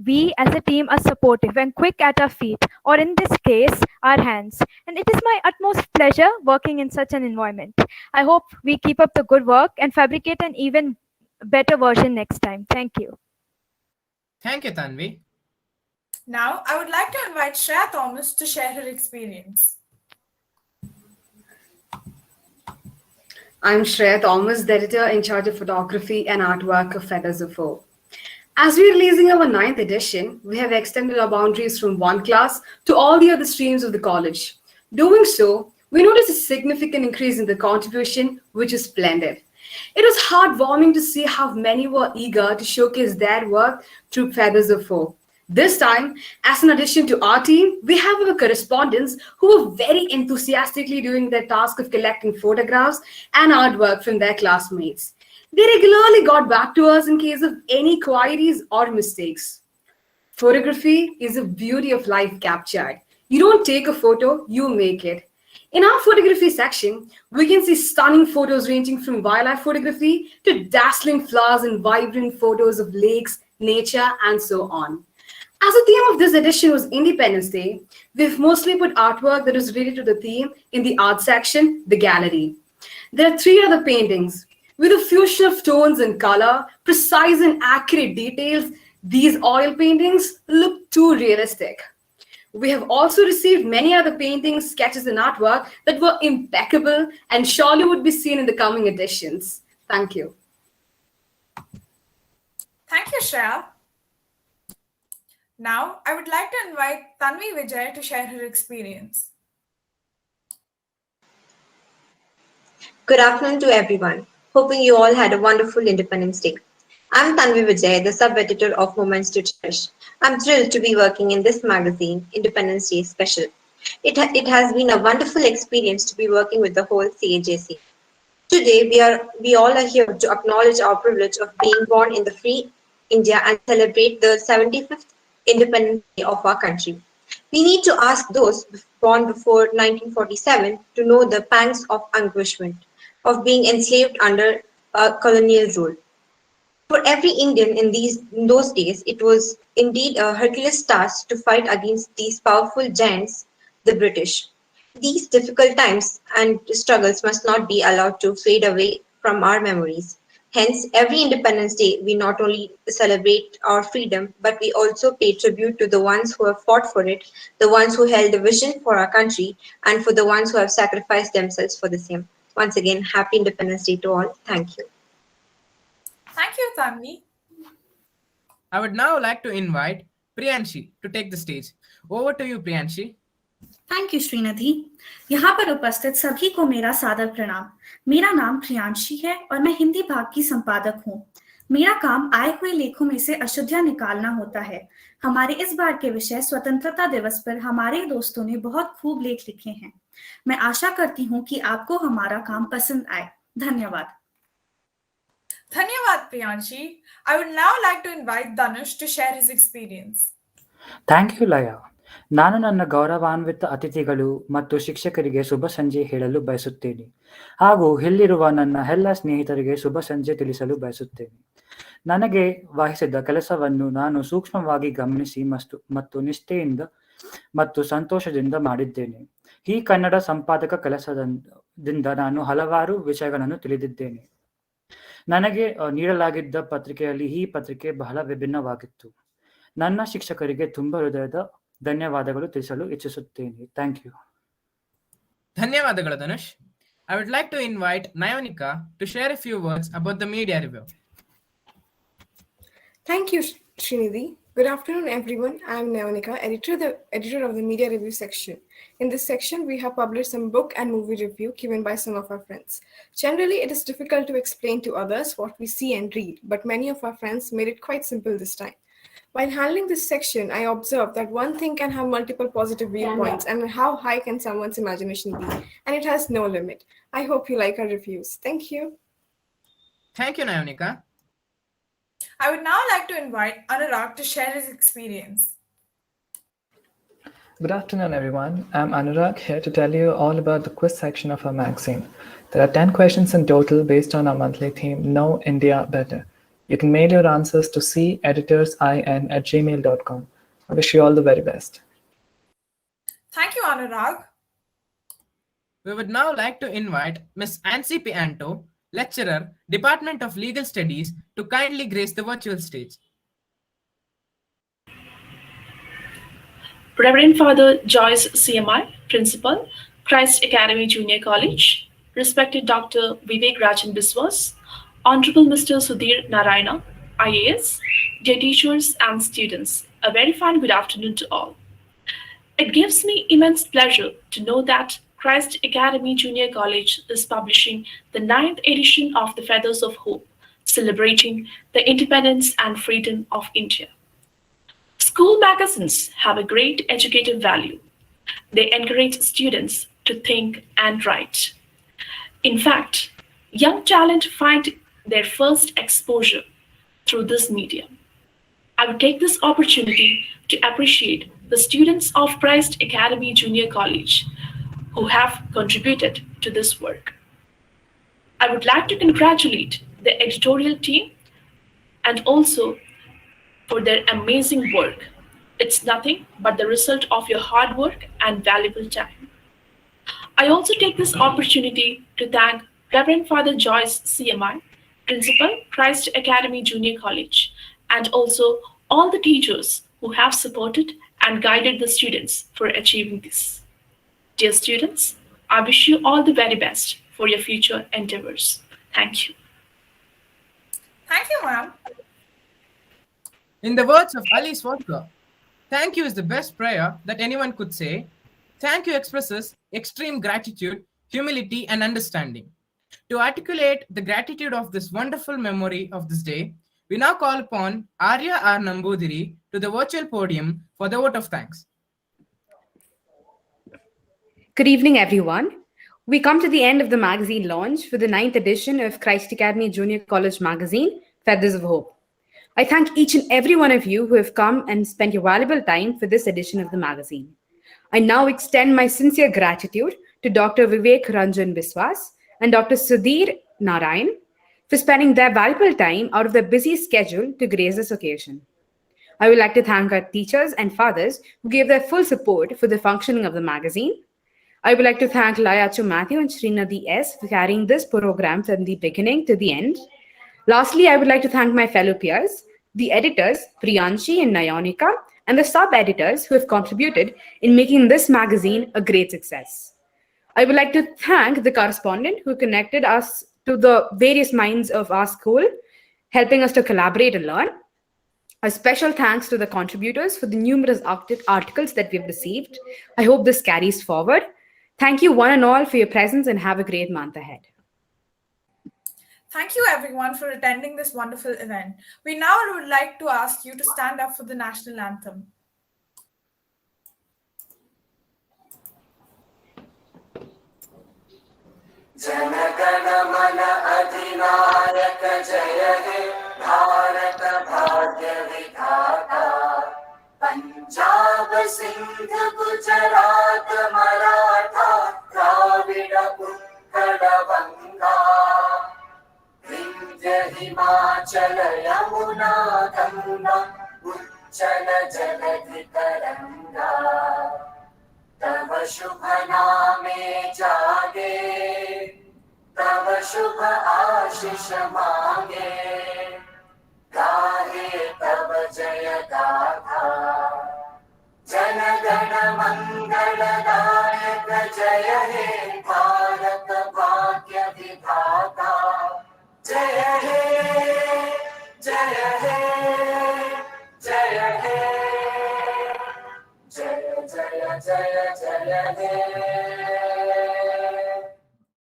We as a team are supportive and quick at our feet, or in this case, our hands. And it is my utmost pleasure working in such an environment. I hope we keep up the good work and fabricate an even better version next time. Thank you. Thank you, Tanvi. Now, I would like to invite Shreya Thomas to share her experience. I'm Shreya Thomas, the editor in charge of photography and artwork of Feathers of Hope. As we're releasing our 9th edition, we have extended our boundaries from one class to all the other streams of the college. Doing so, we noticed a significant increase in the contribution, which is splendid. It was heartwarming to see how many were eager to showcase their work through Feathers of Hope. This time, as an addition to our team, we have our correspondents who were very enthusiastically doing their task of collecting photographs and artwork from their classmates. They regularly got back to us in case of any queries or mistakes. Photography is the beauty of life captured. You don't take a photo, you make it. In our photography section, we can see stunning photos ranging from wildlife photography to dazzling flowers and vibrant photos of lakes, nature, and so on. As the theme of this edition was Independence Day, we've mostly put artwork that is related to the theme in the art section, the gallery. There are 3 other paintings. With a fusion of tones and color, precise and accurate details, these oil paintings look too realistic. We have also received many other paintings, sketches, and artwork that were impeccable and surely would be seen in the coming editions. Thank you. Thank you, Shreya. Now, I would like to invite Tanvi Vijay to share her experience. Good afternoon to everyone. Hoping you all had a wonderful Independence Day. I'm Tanvi Vijay, the sub-editor of Moments to Cherish. I'm thrilled to be working in this magazine, Independence Day Special. It has been a wonderful experience to be working with the whole CAJC. Today, we all are here to acknowledge our privilege of being born in the free India and celebrate the 75th Independence Day of our country. We need to ask those born before 1947 to know the pangs of anguishment of being enslaved under colonial rule. For every Indian in those days, it was indeed a Herculean task to fight against these powerful giants, the British. These difficult times and struggles must not be allowed to fade away from our memories. Hence, every Independence Day, we not only celebrate our freedom, but we also pay tribute to the ones who have fought for it, the ones who held a vision for our country, and for the ones who have sacrificed themselves for the same. Once again, happy Independence Day to all. Thank you. Thank you, Tanvi. I would now like to invite Priyanshi to take the stage. Over to you, Priyanshi. Thank you Srinidhi. यहाँ पर उपस्थित सभी को मेरा सादर प्रणाम। मेरा नाम प्रियांशी है और मैं हिंदी भाग की संपादक हूँ। मेरा काम आए हुए लेखों में से अशुद्धियां निकालना होता है। हमारे इस बार के विषय स्वतंत्रता दिवस पर हमारे दोस्तों ने बहुत खूब लेख लिखे हैं। मैं आशा करती हूँ कि आपको हमारा काम पसंद आए। धन्यवाद। Dhanyavad, Priyanshi. I would now like to invite Dhanush to share his experience. Thank you Laya. ನಾನು ನನ್ನ ಗೌರವಾನ್ವಿತ ಅತಿಥಿಗಳು ಮತ್ತು ಶಿಕ್ಷಕರಿಗೆ ಶುಭ ಸಂಜೆ ಹೇಳಲು ಬಯಸುತ್ತೇನೆ ಹಾಗೂ ಇಲ್ಲಿರುವ ನನ್ನ ಎಲ್ಲ ಸ್ನೇಹಿತರಿಗೆ ಶುಭ ಸಂಜೆ ತಿಳಿಸಲು ಬಯಸುತ್ತೇನೆ. ನನಗೆ ವಹಿಸಿದ ಕೆಲಸವನ್ನು ನಾನು ಸೂಕ್ಷ್ಮವಾಗಿ ಗಮನಿಸಿ ಮತ್ತು ನಿಷ್ಠೆಯಿಂದ ಮತ್ತು ಸಂತೋಷದಿಂದ ಮಾಡಿದ್ದೇನೆ. ಈ ಕನ್ನಡ ಸಂಪಾದಕ ಕೆಲಸದಿಂದ ನಾನು ಹಲವಾರು ವಿಷಯಗಳನ್ನು ತಿಳಿದಿದ್ದೇನೆ. ನನಗೆ ನೀಡಲಾಗಿದ್ದ ಪತ್ರಿಕೆಯಲ್ಲಿ ಈ ಪತ್ರಿಕೆ ಬಹಳ ವಿಭಿನ್ನವಾಗಿತ್ತು. ನನ್ನ ಶಿಕ್ಷಕರಿಗೆ ತುಂಬ ಹೃದಯದ ಧನ್ಯವಾದಗಳು ತಿಳಿಸಲು ಇಚ್ಛಿಸುತ್ತೇನೆ. Thank you. ಧನ್ಯವಾದಗಳು Dhanush. I would like to invite Nayonika to share a few words about the media review. Thank you, Srinidhi. Good afternoon, everyone. I'm Nayonika, editor of the media review section. In this section, we have published some book and movie review given by some of our friends. Generally, it is difficult to explain to others what we see and read, but many of our friends made it quite simple this time. While handling this section, I observed that one thing can have multiple positive viewpoints, and how high can someone's imagination be? And it has no limit. I hope you like our reviews. Thank you. Thank you, Nayonika. I would now like to invite Anurag to share his experience. Good afternoon, everyone. I'm Anurag, here to tell you all about the quiz section of our magazine. There are 10 questions in total based on our monthly theme, Know India Better. You can mail your answers to ceditorsIN@gmail.com. I wish you all the very best. Thank you, Anurag. We would now like to invite Ms. Ansi Pianto, lecturer, Department of Legal Studies, to kindly grace the virtual stage. Reverend Father Joyce CMI, Principal, Christ Academy Junior College, respected Dr. VIVEK RANJAN BISWAS, Honorable Mr. SUDHIR Narayana, IAS, dear teachers and students, a very fine good afternoon to all. It gives me immense pleasure to know that Christ Academy Junior College is publishing the 9th edition of the Feathers of Hope, celebrating the independence and freedom of India. School magazines have a great educative value. They encourage students to think and write. In fact, young talent find their first exposure through this medium. I would take this opportunity to appreciate the students of Christ Academy Junior College who have contributed to this work. I would like to congratulate the editorial team and also for their amazing work. It's nothing but the result of your hard work and valuable time. I also take this opportunity to thank Reverend Father Joyce CMI, Principal, Christ Academy Junior College, and also all the teachers who have supported and guided the students for achieving this. Dear students, I wish you all the very best for your future endeavors. Thank you. Thank you, ma'am. In the words of Alice Walker, Thank you is the best prayer that anyone could say. Thank you expresses extreme gratitude, humility, and understanding. To articulate the gratitude of this wonderful memory of this day, we now call upon Arya R. Nambudiri to the virtual podium for the vote of thanks. Good evening, everyone. We come to the end of the magazine launch for the 9th edition of Christ Academy Junior College magazine, Feathers of Hope. I thank each and every one of you who have come and spent your valuable time for this edition of the magazine. I now extend my sincere gratitude to Dr. VIVEK RANJAN BISWAS and Dr. SUDHIR NARAYAN for spending their valuable time out of their busy schedule to grace this occasion. I would like to thank our teachers and fathers who gave their full support for the functioning of the magazine. I would like to thank Layachu Matthew and Srinadi S. for carrying this program from the beginning to the end. Lastly, I would like to thank my fellow peers, the editors, Priyanshi and Nayanika, and the sub-editors who have contributed in making this magazine a great success. I would like to thank the correspondent who connected us to the various minds of our school, helping us to collaborate and learn. A special thanks to the contributors for the numerous articles that we've received. I hope this carries forward. Thank you one and all for your presence and have a great month ahead. Thank you everyone for attending this wonderful event. We now would like to ask you to stand up for the national anthem. जनगण मन अधिनायक जय हे भारत भाग्य विधाता पंजाब सिंध गुजरात मराठा द्राविड उत्कल बंगा विंध्य हिमाचल यमुना गंगा उच्चल जलधि तरंगा तव शुभ नामे जागे तव शुभ आशीष मांगे गाहे तव जय गाथा जन गण मंगल दायक जय हे भारत भाग्य विधाता जय हे जय हे जय हे जय जय जय जय हे